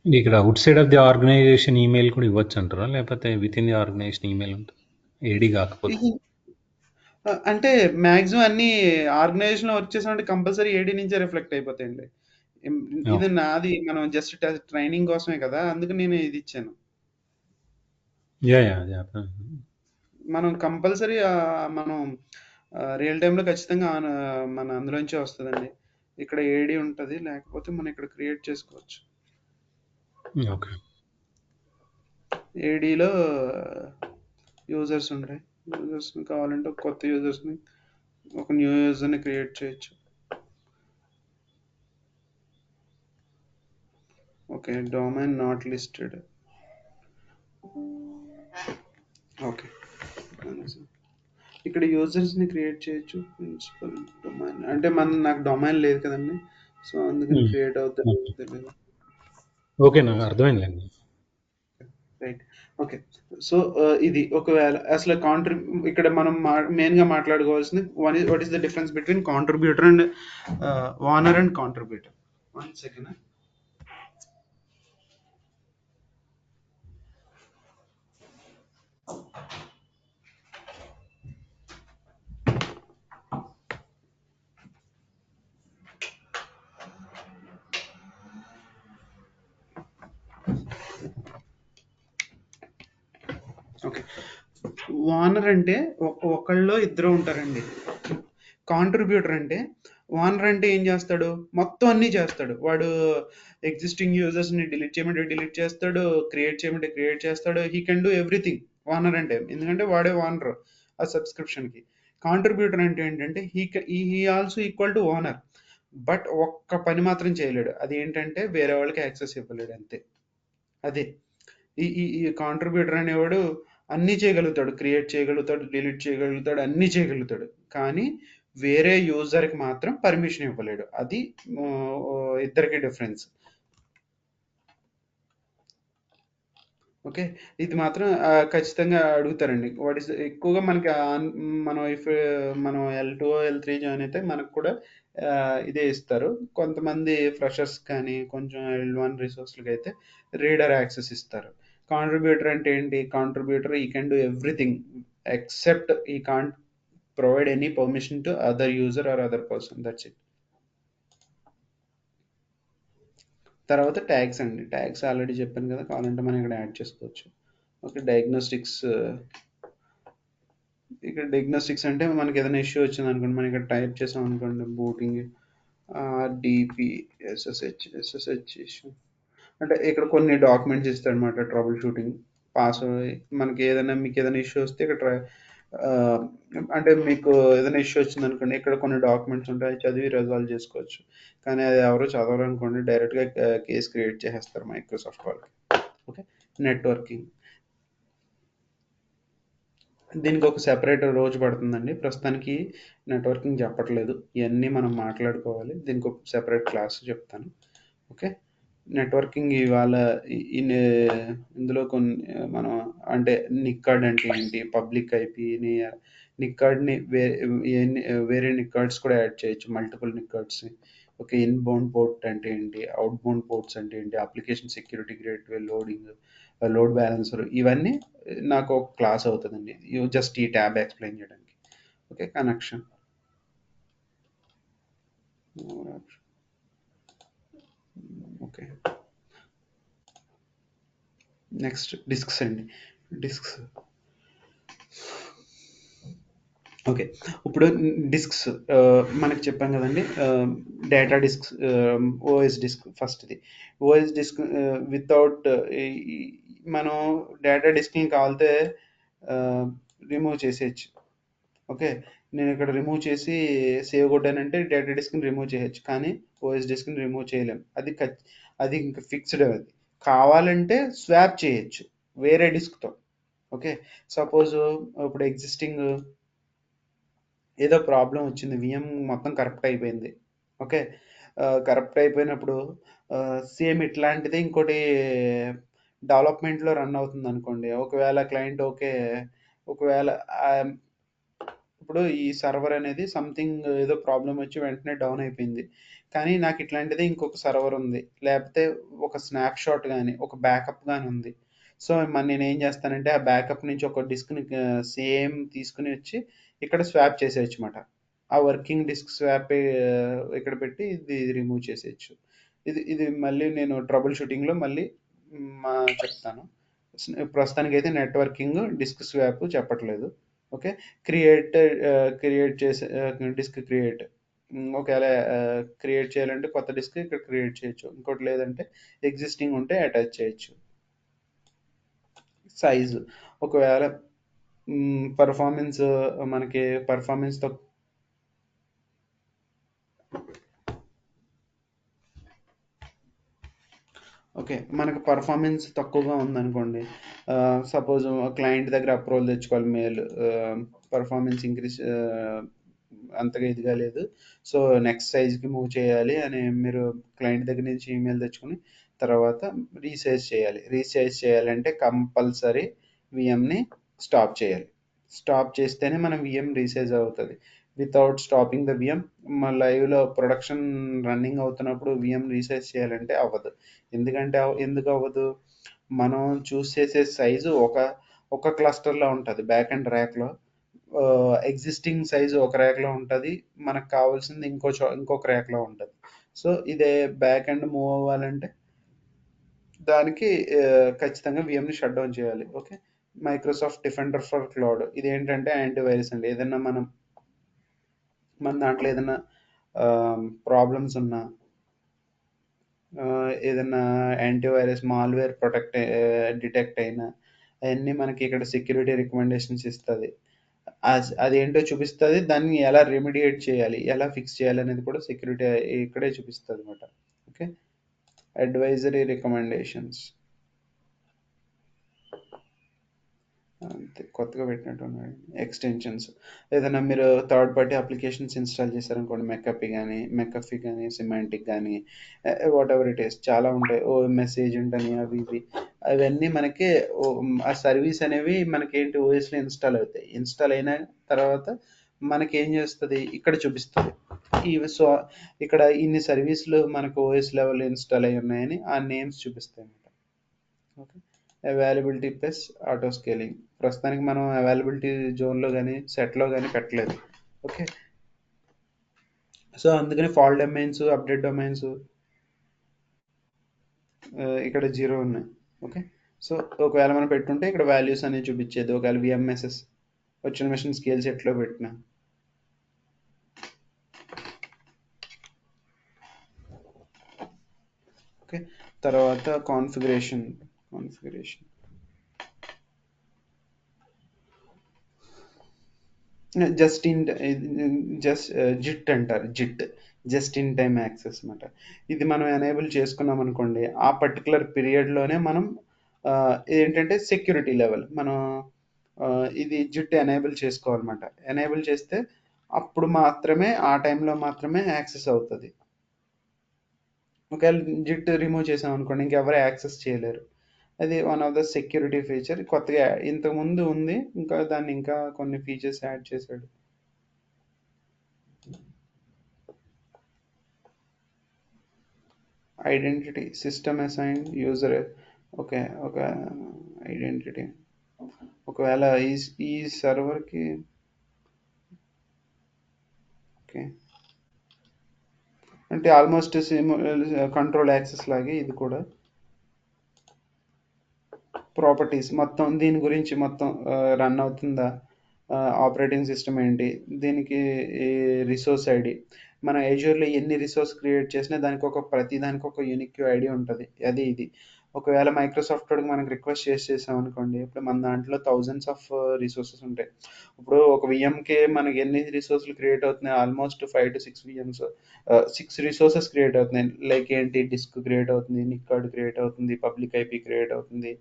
ఇక్కడ outside of the organization email కూడా ఇవ్వచ్చు అంటారా, లేకపోతే within the organization email ఉంటుంది ఏడీ కాకపోతే? అంటే మ్యాక్సిమం అన్ని ఆర్గనైజేషన్ లో వచ్చేసినట్టు కంపల్సరీ ఏడీ నుంచే రిఫ్లెక్ట్ అయిపోతాయండి. ఇది నాది, మనం జస్ట్ ట్రైనింగ్ కోసమే కదా, అందుకు నేను ఇది ఇచ్చాను. మనం కంపల్సరీ మనం రియల్ టైంలో ఖచ్చితంగా మన అందులోంచే వస్తుందండి. ఇక్కడ ఏడీ ఉంటుంది, లేకపోతే మనం ఇక్కడ క్రియేట్ చేసుకోవచ్చు. ఓకే, ఏడీలో యూజర్స్ ఉంటాయి. యూజర్స్ని కావాలంటే కొత్త యూజర్స్ని ఒక న్యూ యూజర్ని క్రియేట్ చేయొచ్చు. Okay, domain not listed. Okay, ఇక్కడ యూజర్స్ని క్రియేట్ చేయొచ్చు. ప్రిన్సిపల్ డొమైన్ అంటే నాకు డొమైన్ లేదు కదండి, సో అందుకని క్రియేట్ అవుతుంది తెలియదు. ఓకే, నాకు అర్థమైందండి. Right, okay. సో ఇది ఒకవేళ అసలు ఇక్కడ మనం మెయిన్గా మాట్లాడుకోవాల్సింది what is the difference between contributor and owner and contributor. 1 second. Okay, owner అంటే ఒకళ్ళు ఇద్దరు ఉంటారండి. కాంట్రిబ్యూటర్ అంటే ఓనర్ అంటే ఏం చేస్తాడు, మొత్తం అన్నీ చేస్తాడు. వాడు ఎగ్జిస్టింగ్ యూజర్స్ని డిలీట్ చేయమంటే డిలీట్ చేస్తాడు, క్రియేట్ చేయమంటే క్రియేట్ చేస్తాడు. He can do everything owner అంటే, ఎందుకంటే వాడే ఓనర్ ఆ సబ్స్క్రిప్షన్కి. కాంట్రిబ్యూటర్ అంటే ఏంటంటే he also equal to owner, but ఒక్క పని మాత్రం చేయలేడు. అది ఏంటంటే వేరే వాళ్ళకి యాక్సెస్ ఇవ్వలేడు, అంతే. అదే ఈ కాంట్రిబ్యూటర్ అనేవాడు అన్నీ చేయగలుగుతాడు, క్రియేట్ చేయగలుగుతాడు, డిలీట్ చేయగలుగుతాడు, అన్నీ చేయగలుగుతాడు, కానీ వేరే యూజర్కి మాత్రం పర్మిషన్ ఇవ్వలేడు. అది ఇద్దరికి డిఫరెన్స్. ఓకే, ఇది మాత్రం ఖచ్చితంగా అడుగుతారండి. వాట్ ఇస్ ఎక్కువగా మనకి మనం L2 L3 జాయిన్ అయితే మనకు కూడా ఇదే ఇస్తారు. కొంతమంది ఫ్రెషర్స్ కానీ కొంచెం L1 రిసోర్స్లకి అయితే రీడర్ యాక్సెస్ ఇస్తారు. కాంట్రిబ్యూటర్ అంటే ఏంటి, కాంట్రిబ్యూటర్ ఈ కెన్ డూ ఎవ్రీథింగ్ ఎక్సెప్ట్ ఈ can't provide any permission to other user are other person, that's it. తర్వాత ట్యాగ్స్ అండి. ట్యాగ్స్ ఆల్రెడీ చెప్పాను కదా, కావాలంటే మనం ఇక్కడ యాడ్ చేసుకోవచ్చు. Okay, diagnostics. ఇక్కడ డయాగ్నోస్టిక్స్ అంటే మనకి ఏదైనా ఇష్యూ వచ్చింది అనుకోండి, మనం ఇక్కడ టైప్ చేసాం అనుకోండి, బూటింగ్ డిపి ఎస్ఎస్హెచ్ ఇష్యూ అంటే ఇక్కడ కొన్ని డాక్యుమెంట్స్ ఇస్తాడు అనమాట. ట్రబుల్ షూటింగ్ పాస్ మనకి ఏదైనా మీకు ఏదైనా ఇష్యూ వస్తే ఇక్కడ అంటే మీకు ఏదైనా ఇష్యూ వచ్చిందనుకోండి, ఇక్కడ కొన్ని డాక్యుమెంట్స్ ఉంటాయి, అవి చదివి రిజాల్వ్ చేసుకోవచ్చు. కానీ అది ఎవరు చదవరనుకోండి, డైరెక్ట్‌గా కేస్ క్రియేట్ చేసేస్తారు మైక్రోసాఫ్ట్ వాళ్ళకి. ఓకే. నెట్వర్కింగ్. దీనికి ఒక సెపరేట్ రోజు పడుతుందండి. ప్రస్తుతానికి నెట్వర్కింగ్ చెప్పట్లేదు. ఇవన్నీ మనం మాట్లాడుకోవాలి. దీనికి ఒక సెపరేట్ క్లాస్ చెప్తాను. ఓకే. నెట్వర్కింగ్ ఇవాళ ఇందులో కొన్ని మనం అంటే నిక్కార్డ్ అంటే ఏంటి, పబ్లిక్ ఐపీని, నిక్కార్డ్ని వేరే నిక్కార్డ్స్ కూడా యాడ్ చేయొచ్చు, మల్టిపుల్ నిక్కార్డ్స్. ఓకే. ఇన్బౌండ్ పోర్ట్ అంటే ఏంటి, అవుట్ బౌండ్ పోర్ట్స్ అంటే ఏంటి, application security gateway, loading, load balancer, ఇవన్నీ నాకు ఒక క్లాస్ అవుతుందండి జస్ట్ ఈ ట్యాబ్ ఎక్స్ప్లెయిన్ చేయడానికి. Okay. Connection. Okay. Next discs అండి. డిస్క్స్. ఓకే. ఇప్పుడు డిస్క్స్ మనకి చెప్పాం కదండి, డేటా డిస్క్, ఓఎస్ డిస్క్ ఫస్ట్ది. ఓఎస్ డిస్క్ వితౌట్ మనం డేటా డిస్క్ని కావాలితే రిమూవ్ చేసేయచ్చు. ఓకే. నేను ఇక్కడ రిమూవ్ చేసి సేవ్ కొట్టానంటే డేటా డిస్క్ని రిమూవ్ చేయొచ్చు, కానీ ఓఎస్ డిస్క్ని రిమూవ్ చేయలేం. అది ఇంకా ఫిక్స్డ్. అది కావాలంటే స్వాప్ చేయొచ్చు వేరే డిస్క్తో. ఓకే. సపోజ్ ఇప్పుడు ఎగ్జిస్టింగ్ ఏదో ప్రాబ్లం వచ్చింది, విఎం మొత్తం కరప్ట్ అయిపోయింది. ఓకే. కరప్ట్ అయిపోయినప్పుడు సేమ్ ఇట్లాంటిది ఇంకోటి డెవలప్మెంట్లో రన్ అవుతుంది అనుకోండి. ఒకవేళ క్లయింట్ ఓకే, ఒకవేళ ఇప్పుడు ఈ సర్వర్ అనేది సంథింగ్ ఏదో ప్రాబ్లం వచ్చి వెంటనే డౌన్ అయిపోయింది, కానీ నాకు ఇట్లాంటిది ఇంకొక సర్వర్ ఉంది, లేకపోతే ఒక స్నాప్ షాట్ కానీ ఒక బ్యాకప్ కానీ ఉంది. సో మరి నేను ఏం చేస్తానంటే ఆ బ్యాకప్ నుంచి ఒక డిస్క్ని సేమ్ తీసుకుని వచ్చి ఇక్కడ స్వాప్ చేసేయచ్చు అనమాట. ఆ వర్కింగ్ డిస్క్ స్వాప్ ఇక్కడ పెట్టి ఇది రిమూవ్ చేసేయచ్చు. ఇది మళ్ళీ నేను ట్రబుల్ షూటింగ్లో మళ్ళీ చెప్తాను. ప్రస్తుతానికి అయితే నెట్వర్కింగ్ డిస్క్ స్వాప్ చెప్పట్లేదు. ఓకే. క్రియేట్ చేసే డిస్క్ క్రియేట్, ఒకవేళ క్రియేట్ చేయాలంటే కొత్త డిస్క్ ఇక్కడ క్రియేట్ చేయొచ్చు, ఇంకోటి లేదంటే ఎగ్జిస్టింగ్ ఉంటే అటాచ్ చేయొచ్చు. సైజు, ఒకవేళ పర్ఫార్మెన్స్ మనకి పర్ఫార్మెన్స్తో ఓకే, మనకు పర్ఫార్మెన్స్ తక్కువగా ఉందనుకోండి, సపోజ్ క్లయింట్ దగ్గర అప్రూవల్ తెచ్చుకోవాలి, మెయిల్ పర్ఫార్మెన్స్ ఇంక్రీజ్ అంతగా ఇదిగా లేదు, సో నెక్స్ట్ సైజ్కి మూవ్ చేయాలి అని మీరు క్లయింట్ దగ్గర నుంచి ఈమెయిల్ తెచ్చుకొని తర్వాత రీసైజ్ చేయాలి. రీసైజ్ చేయాలంటే కంపల్సరీ విఎంని స్టాప్ చేయాలి. స్టాప్ చేస్తేనే మనం విఎం రీసైజ్ అవుతుంది. వితౌట్ స్టాపింగ్ ద విఎం మా లైవ్లో ప్రొడక్షన్ రన్నింగ్ అవుతున్నప్పుడు విఎం రీసైజ్ చేయాలంటే అవ్వదు. ఎందుకు అవ్వదు, మనం చూస్ చేసే సైజు ఒక క్లస్టర్లో ఉంటుంది, బ్యాక్ అండ్ ర్యాక్లో ఎగ్జిస్టింగ్ సైజు ఒక ర్యాక్లో ఉంటుంది, మనకు కావాల్సింది ఇంకొక ర్యాక్లో ఉంటుంది. సో ఇదే బ్యాక్ అండ్ మూవ్ అవ్వాలంటే దానికి ఖచ్చితంగా విఎంని షట్ డౌన్ చేయాలి. Okay. Microsoft defender for cloud ఇది ఏంటంటే యాంటీవైరస్ అండి. ఏదైనా మన దాంట్లో ఏదైనా ప్రాబ్లమ్స్ ఉన్నా, ఏదైనా యాంటీవైరస్ మాల్వేర్ డిటెక్ట్ అయినా అవన్నీ మనకి ఇక్కడ సెక్యూరిటీ రికమెండేషన్స్ ఇస్తుంది. అదేంటో చూపిస్తుంది, దాన్ని ఎలా రెమిడియేట్ చేయాలి, ఎలా ఫిక్స్ చేయాలి అనేది కూడా సెక్యూరిటీ ఇక్కడే చూపిస్తుంది అనమాట. ఓకే. అడ్వైజరీ రికమెండేషన్స్ అంతే, కొత్తగా పెట్టినట్టు ఉన్నాయి. ఎక్స్టెన్షన్స్, ఏదైనా మీరు థర్డ్ పార్టీ అప్లికేషన్స్ ఇన్స్టాల్ చేశారనుకోండి, మెకఫీ కానీ సిమాంటిక్ కానీ వాట్ ఎవర్ ఇట్ ఈస్, చాలా ఉంటాయి. ఓఎంఎస్ ఏజెంట్ అని అవి ఇవి, అవన్నీ మనకి ఆ సర్వీస్ అనేవి మనకి ఏంటి ఓఎస్లో ఇన్స్టాల్ అవుతాయి. ఇన్స్టాల్ అయిన తర్వాత మనకి ఏం చేస్తుంది, ఇక్కడ చూపిస్తుంది. సో ఇక్కడ ఇన్ని సర్వీసులు మనకు ఓఎస్ లెవెల్ ఇన్స్టాల్ అయి ఉన్నాయని ఆ నేమ్స్ చూపిస్తాయి అన్నమాట. Okay. Availability plus auto scaling, ప్రస్తుతానికి మనం అవైలబిలిటీ జోన్లో కానీ సెట్లో కానీ పెట్టలేదు. ఓకే. సో అందుకని ఫాల్ట్ డొమైన్స్, అప్డేట్ డొమైన్స్ ఇక్కడ 0 ఉన్నాయి. ఓకే. సో ఒకవేళ మనం పెట్టుంటే ఇక్కడ వాల్యూస్ అనేవి చూపించేది, ఒకవేళ విఎంఎస్ఎస్ వర్చువల్ మెషిన్ స్కేల్ సెట్లో పెట్టిన. ఓకే. తర్వాత configuration just in just JIT అంటారు, JIT just in time access అనమాట. ఇది మనం ఎనేబుల్ చేసుకున్నాం అనుకోండి, ఆ పర్టికులర్ పీరియడ్లోనే మనం ఏంటంటే సెక్యూరిటీ లెవెల్ మనం ఇది జిట్ ఎనేబుల్ చేసుకోవాలన్నమాట. ఎనేబుల్ చేస్తే అప్పుడు మాత్రమే ఆ టైంలో మాత్రమే యాక్సెస్ అవుతుంది. ఒకవేళ జిట్ రిమూవ్ చేసాం అనుకోండి, ఇంకెవరు యాక్సెస్ చేయలేరు. అది one of the security feature, కొత్తగా ఇంతకుముందు ఉంది, ఇంకా దాన్ని ఇంకా కొన్ని ఫీచర్స్ యాడ్ చేశాడు. Identity system assign user. Okay, ఒక ఐడెంటిటీ ఒకవేళ ఈ సర్వర్కి. ఓకే, అంటే ఆల్మోస్ట్ కంట్రోల్ యాక్సెస్ లాగే ఇది కూడా. ప్రాపర్టీస్ మొత్తం దీని గురించి మొత్తం రన్ అవుతుందా, ఆపరేటింగ్ సిస్టమ్ ఏంటి, దీనికి రిసోర్స్ ఐడి, మన ఏజూర్లో ఎన్ని రిసోర్స్ క్రియేట్ చేసినా ప్రతి దానికి ఒక యూనిక్ ఐడి ఉంటుంది. అది ఇది ఒకవేళ మైక్రోసాఫ్ట్ వాడికి మనకి రిక్వెస్ట్ చేసాం అనుకోండి, ఇప్పుడు మన దాంట్లో థౌజండ్స్ ఆఫ్ రిసోర్సెస్ ఉంటాయి. ఇప్పుడు ఒక విఎంకే మనకి ఎన్ని రిసోర్సులు క్రియేట్ అవుతున్నాయి, ఆల్మోస్ట్ 5 to 6 6 రిసోర్సెస్ క్రియేట్ అవుతున్నాయి. లైక్ ఏంటి, డిస్క్ క్రియేట్ అవుతుంది, నిక్ కార్డ్ క్రియేట్ అవుతుంది, పబ్లిక్ ఐపీ క్రియేట్ అవుతుంది,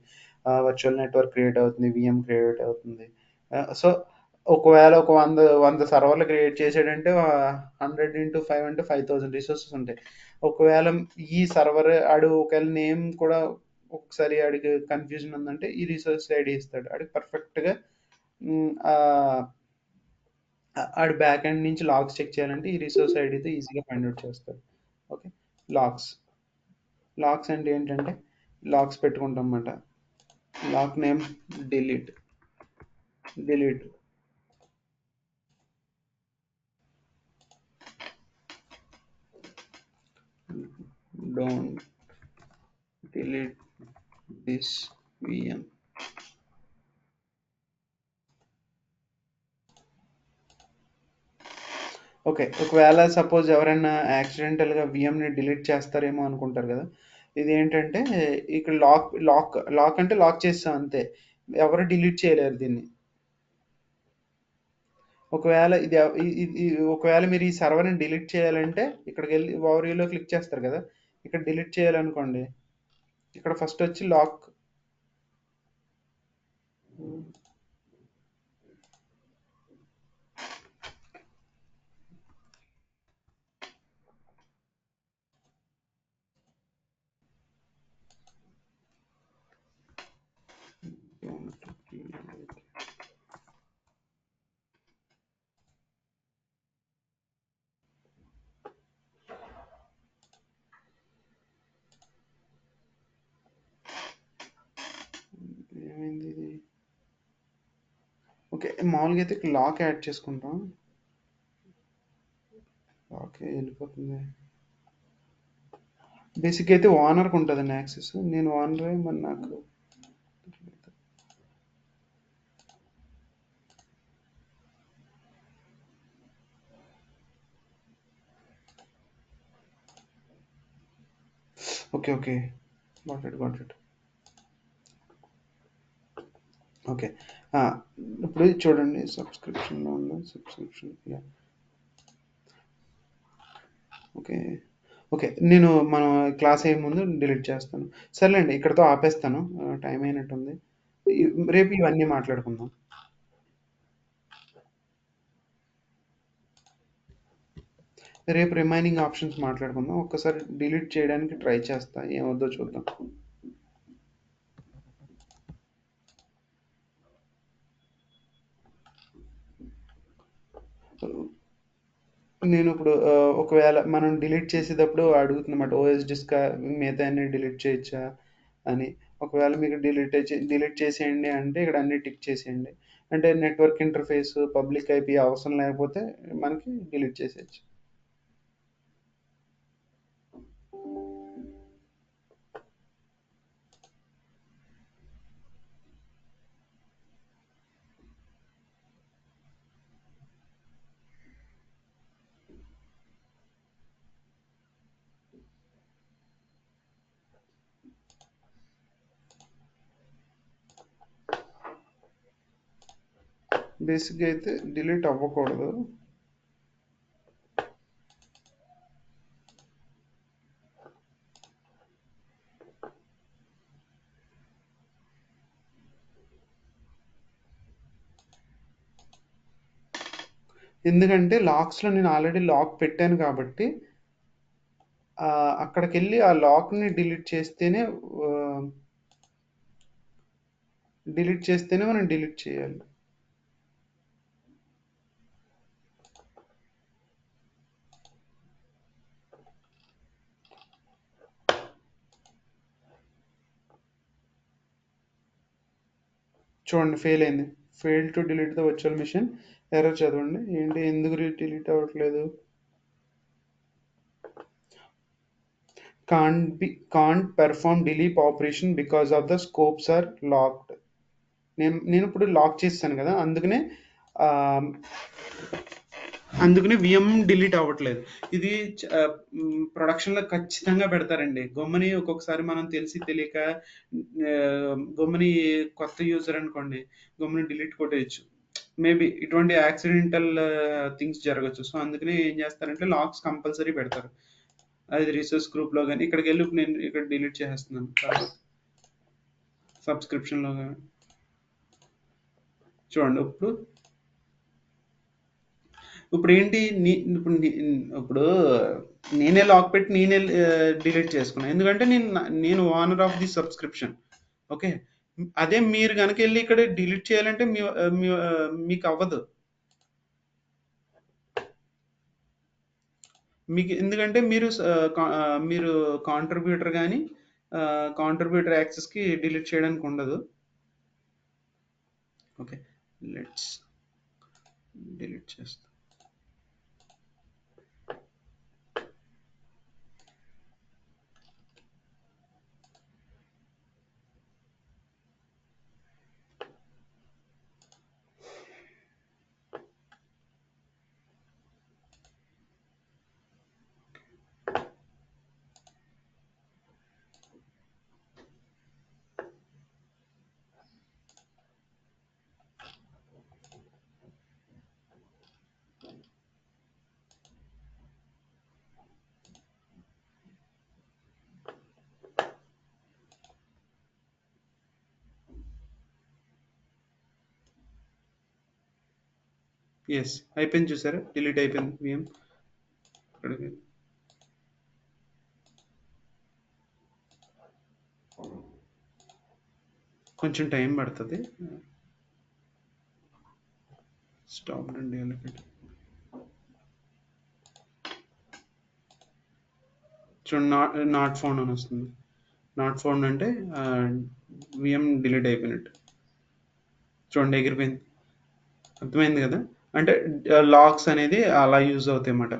వర్చువల్ నెట్వర్క్ క్రియేట్ అవుతుంది, విఎం క్రియేట్ అవుతుంది. సో ఒకవేళ ఒక 100 సర్వర్లు క్రియేట్ చేసాడంటే 100 × 5 అంటే 5000 రిసోర్సెస్ ఉంటాయి. ఒకవేళ ఈ సర్వర్ ఒకవేళ నేమ్ కూడా ఒకసారి ఆడికి కన్ఫ్యూజన్ ఉందంటే ఈ రిసోర్స్ ఐడి ఇస్తాడు, ఆడికి పర్ఫెక్ట్గా ఆడి బ్యాక్ ఎండ్ నుంచి లాగ్స్ చెక్ చేయాలంటే ఈ రిసోర్స్ ఐడితో ఈజీగా ఫైండ్ అవుట్ చేస్తాడు. ఓకే, లాగ్స్ లాగ్స్ అంటే ఏంటంటే లాగ్స్ పెట్టుకుంటాం అన్నమాట. Log name delete don't delete this VM. Okay, ఒకవేళ సపోజ్ ఎవరైనా యాక్సిడెంటల్గా విఎంని డిలీట్ చేస్తారేమో అనుకుంటారు కదా. ఇది ఏంటంటే ఇక్కడ లాక్ అంటే లాక్ చేస్తాం అంతే, ఎవరు డిలీట్ చేయలేరు దీన్ని. ఒకవేళ ఒకవేళ మీరు ఈ సర్వర్ని డిలీట్ చేయాలంటే ఇక్కడికి వెళ్ళి ఓవర్వ్యూలో క్లిక్ చేస్తారు కదా, ఇక్కడ డిలీట్ చేయాలనుకోండి, ఇక్కడ ఫస్ట్ వచ్చి లాక్. ఏమైంది ఇది? ఓకే, మామూలుగా అయితే లాక్ యాడ్ చేసుకుంటాం, లాక్ వెళ్ళిపోతుంది. బేసిక్ అయితే ఓనర్కి ఉంటుందండి యాక్సెస్, నేను ఓనరే, మరి నాకు ఓకే గాట్ ఇట్. ఓకే, ఇప్పుడు చూడండి, సబ్స్క్రిప్షన్లో ఉంది, సబ్స్క్రిప్షన్. ఓకే, నేను మనం క్లాస్ అయ్యే ముందు డిలీట్ చేస్తాను. సర్లేండి, ఇక్కడతో ఆపేస్తాను, టైం అయినట్టుంది. రేపు ఇవన్నీ మాట్లాడుకుందాం. రేపు రిమైనింగ్ ఆప్షన్స్ మాట్లాడుకుందాం. ఒక్కసారి డిలీట్ చేయడానికి ట్రై చేస్తా, ఏమవుద్దో చూద్దాం. నేను ఇప్పుడు ఒకవేళ మనం డిలీట్ చేసేటప్పుడు అడుగుతున్నమాట, ఓఎస్ డిస్క్ మిగతా అన్ని డిలీట్ చేయొచ్చా అని. ఒకవేళ మీకు డిలీట్ చేసేయండి అంటే ఇక్కడ అన్ని టిక్ చేసేయండి, అంటే నెట్వర్క్ ఇంటర్ఫేస్ పబ్లిక్ ఐపీ అవసరం లేకపోతే మనకి డిలీట్ చేసేయచ్చు. బేసిక్గా అయితే డిలీట్ అవ్వకూడదు. ఎందుకంటే లాక్స్లో నేను ఆల్రెడీ లాక్ పెట్టాను కాబట్టి అక్కడికి వెళ్ళి ఆ లాక్ని డిలీట్ చేస్తేనే మనం డిలీట్ చేయాలి. చూడండి ఫెయిల్ అయింది. Fail to delete the virtual machine. Error చదవండి. ఏంటి, ఎందుకు డిలీట్ అవ్వట్లేదు? can't perform delete operation because of the scopes are locked. నేను ఇప్పుడు లాక్ చేస్తాను కదా, అందుకనే విఎం డిలీట్ అవ్వట్లేదు. ఇది ప్రొడక్షన్లో ఖచ్చితంగా పెడతారండి. గమ్ముని ఒక్కొక్కసారి మనం తెలిసి తెలియక గమ్ముని కొత్త యూజర్ అనుకోండి, గమ్ముని డిలీట్ కొట్టేయచ్చు. మేబీ ఇటువంటి యాక్సిడెంటల్ థింగ్స్ జరగచ్చు. సో అందుకనే ఏం చేస్తారంటే లాక్స్ కంపల్సరీ పెడతారు. అది రీసోర్స్ గ్రూప్లో కానీ ఇక్కడికి వెళ్ళి నేను ఇక్కడ డిలీట్ చేసేస్తున్నాను. తర్వాత సబ్స్క్రిప్షన్లో కానీ చూడండి. ఇప్పుడు ఏంటి, ఇప్పుడు నేనే లాక్ పెట్టి నేనే డిలీట్ చేసుకున్నాను. ఎందుకంటే నేను owner of the subscription. Okay, అదే మీరు కనుక వెళ్ళి ఇక్కడ డిలీట్ చేయాలంటే మీకు అవ్వదు. ఎందుకంటే మీరు కాంట్రిబ్యూటర్ కానీ కాంట్రిబ్యూటర్ యాక్సెస్కి డిలీట్ చేయడానికి ఉండదు. ఓకే, లెట్స్ డిలీట్ చేస్తాం. ఎస్, అయిపోయింది. చూసారా, డిలీట్ అయిపోయింది విఎం. కొంచెం టైం పడుతుంది. స్టాప్ అండి, చూడండి, నాట్ ఫౌండ్ అని వస్తుంది. నాట్ ఫౌండ్ అంటే విఎం డిలీట్ అయిపోయినట్టు. చూడండి, ఎగిరిపోయింది. అర్థమైంది కదా? అంటే లాక్స్ అనేది అలా యూజ్ అవుతాయి అన్నమాట.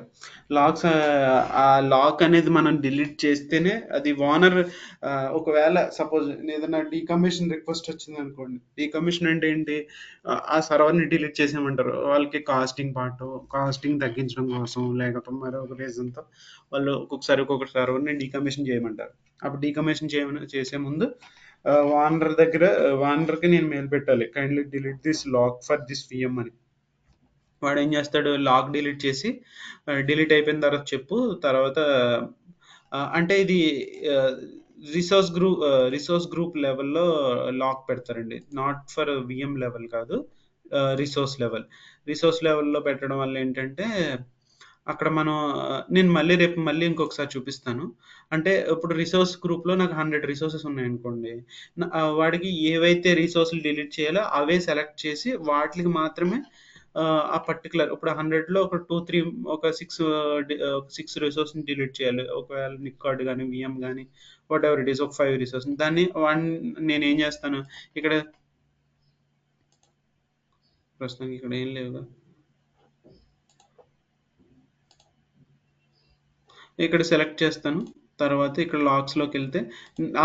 ఆ లాక్ అనేది మనం డిలీట్ చేస్తేనే అది ఓనర్. ఒకవేళ సపోజ్ ఏదైనా డీకమిషన్ రిక్వెస్ట్ వచ్చింది అనుకోండి. డీకమిషన్ అంటే ఏంటి, ఆ సర్వర్ని డిలీట్ చేసేయమంటారు. వాళ్ళకి కాస్టింగ్ తగ్గించడం కోసం, లేకపోతే మరొక రీజన్తో వాళ్ళు ఒక్కొక్కసారి ఒక్కొక్క సర్వర్ని డీకమిషన్ చేయమంటారు. అప్పుడు డీకమిషన్ చేసే ముందు వానర్కి నేను మెయిల్ పెట్టాలి, kindly delete this lock for this VM అని. వాడు ఏం చేస్తాడు, లాక్ డిలీట్ చేసి డిలీట్ అయిపోయిన తర్వాత తర్వాత అంటే ఇది రిసోర్స్ గ్రూప్ లెవెల్లో లాక్ పెడతారండి. నాట్ ఫర్ విఎం లెవెల్ కాదు, రిసోర్స్ లెవెల్లో పెట్టడం వల్ల ఏంటంటే అక్కడ నేను రేపు ఇంకొకసారి చూపిస్తాను. అంటే ఇప్పుడు రిసోర్స్ గ్రూప్లో నాకు 100 రిసోర్సెస్ ఉన్నాయనుకోండి, వాడికి ఏవైతే రిసోర్సులు డిలీట్ చేయాలో అవే సెలెక్ట్ చేసి వాటికి మాత్రమే ఆ పర్టికులర్ ఇప్పుడు 100లో ఒక 2-3 ఒక 6 రిసోర్స్ని డిలీట్ చేయాలి. ఒకవేళ నిక్కార్డ్ కానీ విఎం కానీ వాట్ ఎవర్ ఇట్ ఈస్, ఒక 5 రిసోర్స్. నేను ఏం చేస్తాను, ఇక్కడ ప్రస్తుతానికి ఇక్కడ ఏం లేవుగా, ఇక్కడ సెలెక్ట్ చేస్తాను. తర్వాత ఇక్కడ లాక్స్లోకి వెళ్తే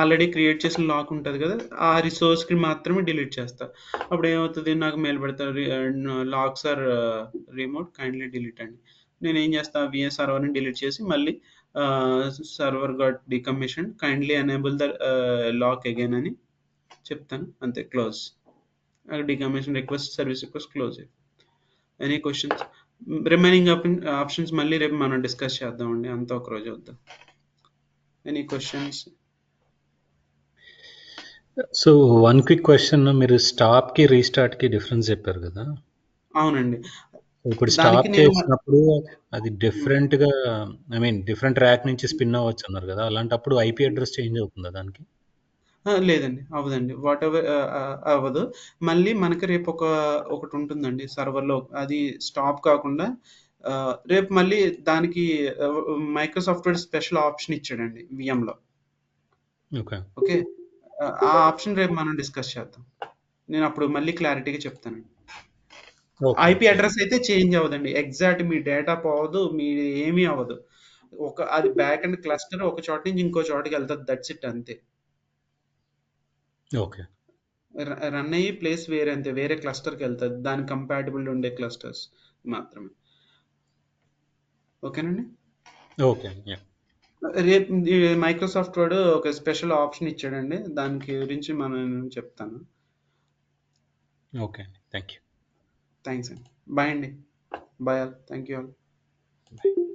ఆల్రెడీ క్రియేట్ చేసిన లాక్ ఉంటుంది కదా, ఆ రిసోర్స్కి మాత్రమే డిలీట్ చేస్తా. అప్పుడు ఏమవుతుంది, నాకు మెయిల్ పెడతారు, locks are remote, kindly delete అండి. నేను ఏం చేస్తా, విఎస్ సర్వర్ని డిలీట్ చేసి మళ్ళీ server got decommission, kindly enable the lock again అని చెప్తాను. అంతే, close. Decommission request service request close. Any questions? Remaining options మళ్ళీ రేపు మనం డిస్కస్ చేద్దామండి, అంతా ఒక రోజు వద్దాం. Any questions? So one quick question, మీరు స్టాప్కి రీస్టార్ట్కి డిఫరెన్స్ చెప్పారు కదా. అవునండి, ఇప్పుడు దానికి స్టాప్ నేను చేసినప్పుడు అది డిఫరెంట్గా, ఐ మీన్ డిఫరెంట్ ర్యాక్ నుంచి స్పిన్ అవ్వచ్చు అన్నారు కదా, అలాంటప్పుడు ఐపీ అడ్రస్ చేంజ్ అవుతుందా దానికి? లేదండి, అవ్వదండి. వాట్ ఎవర్ అవ్వదు. మళ్ళీ మనకి రేపు ఒకటి ఉంటుందండి సర్వర్లో, అది స్టాప్ కాకుండా రేపు మళ్ళీ దానికి మైక్రోసాఫ్ట్ వర్డ్ స్పెషల్ ఆప్షన్ ఇచ్చాడండి విఎంలో. ఓకే. ఓకే, ఆ ఆప్షన్ రేపు మనం డిస్కస్ చేద్దాం. నేను అప్పుడు మళ్ళీ క్లారిటీగా చెప్తానండి. ఓకే. ఐపీ అడ్రస్ అయితే చేంజ్ అవ్వదండి, ఎగ్జాక్ట్ మీ డేటా పోవదు, మీ ఏమీ అవ్వదు. అది బ్యాక్ అండ్ క్లస్టర్ ఒక చోట నుంచి ఇంకో చోటకి వెళ్తుంది, దట్స్ ఇట్, అంతే. ఓకే. రన్ అయ్యి ప్లేస్ వేరే, అంతే, వేరే క్లస్టర్కి వెళ్తుంది, దాని కంపాటబుల్ ఉండే క్లస్టర్స్ మాత్రమే. ఓకేనండి. ఓకే. రేపు మైక్రోసాఫ్ట్ వర్డ్ ఒక స్పెషల్ ఆప్షన్ ఇచ్చాడండి, దానికి గురించి మనం చెప్తాను. ఓకే అండి, థ్యాంక్ యూ. థ్యాంక్స్ అండి, బాయ్ అండి, bye all, thank you all. Bye.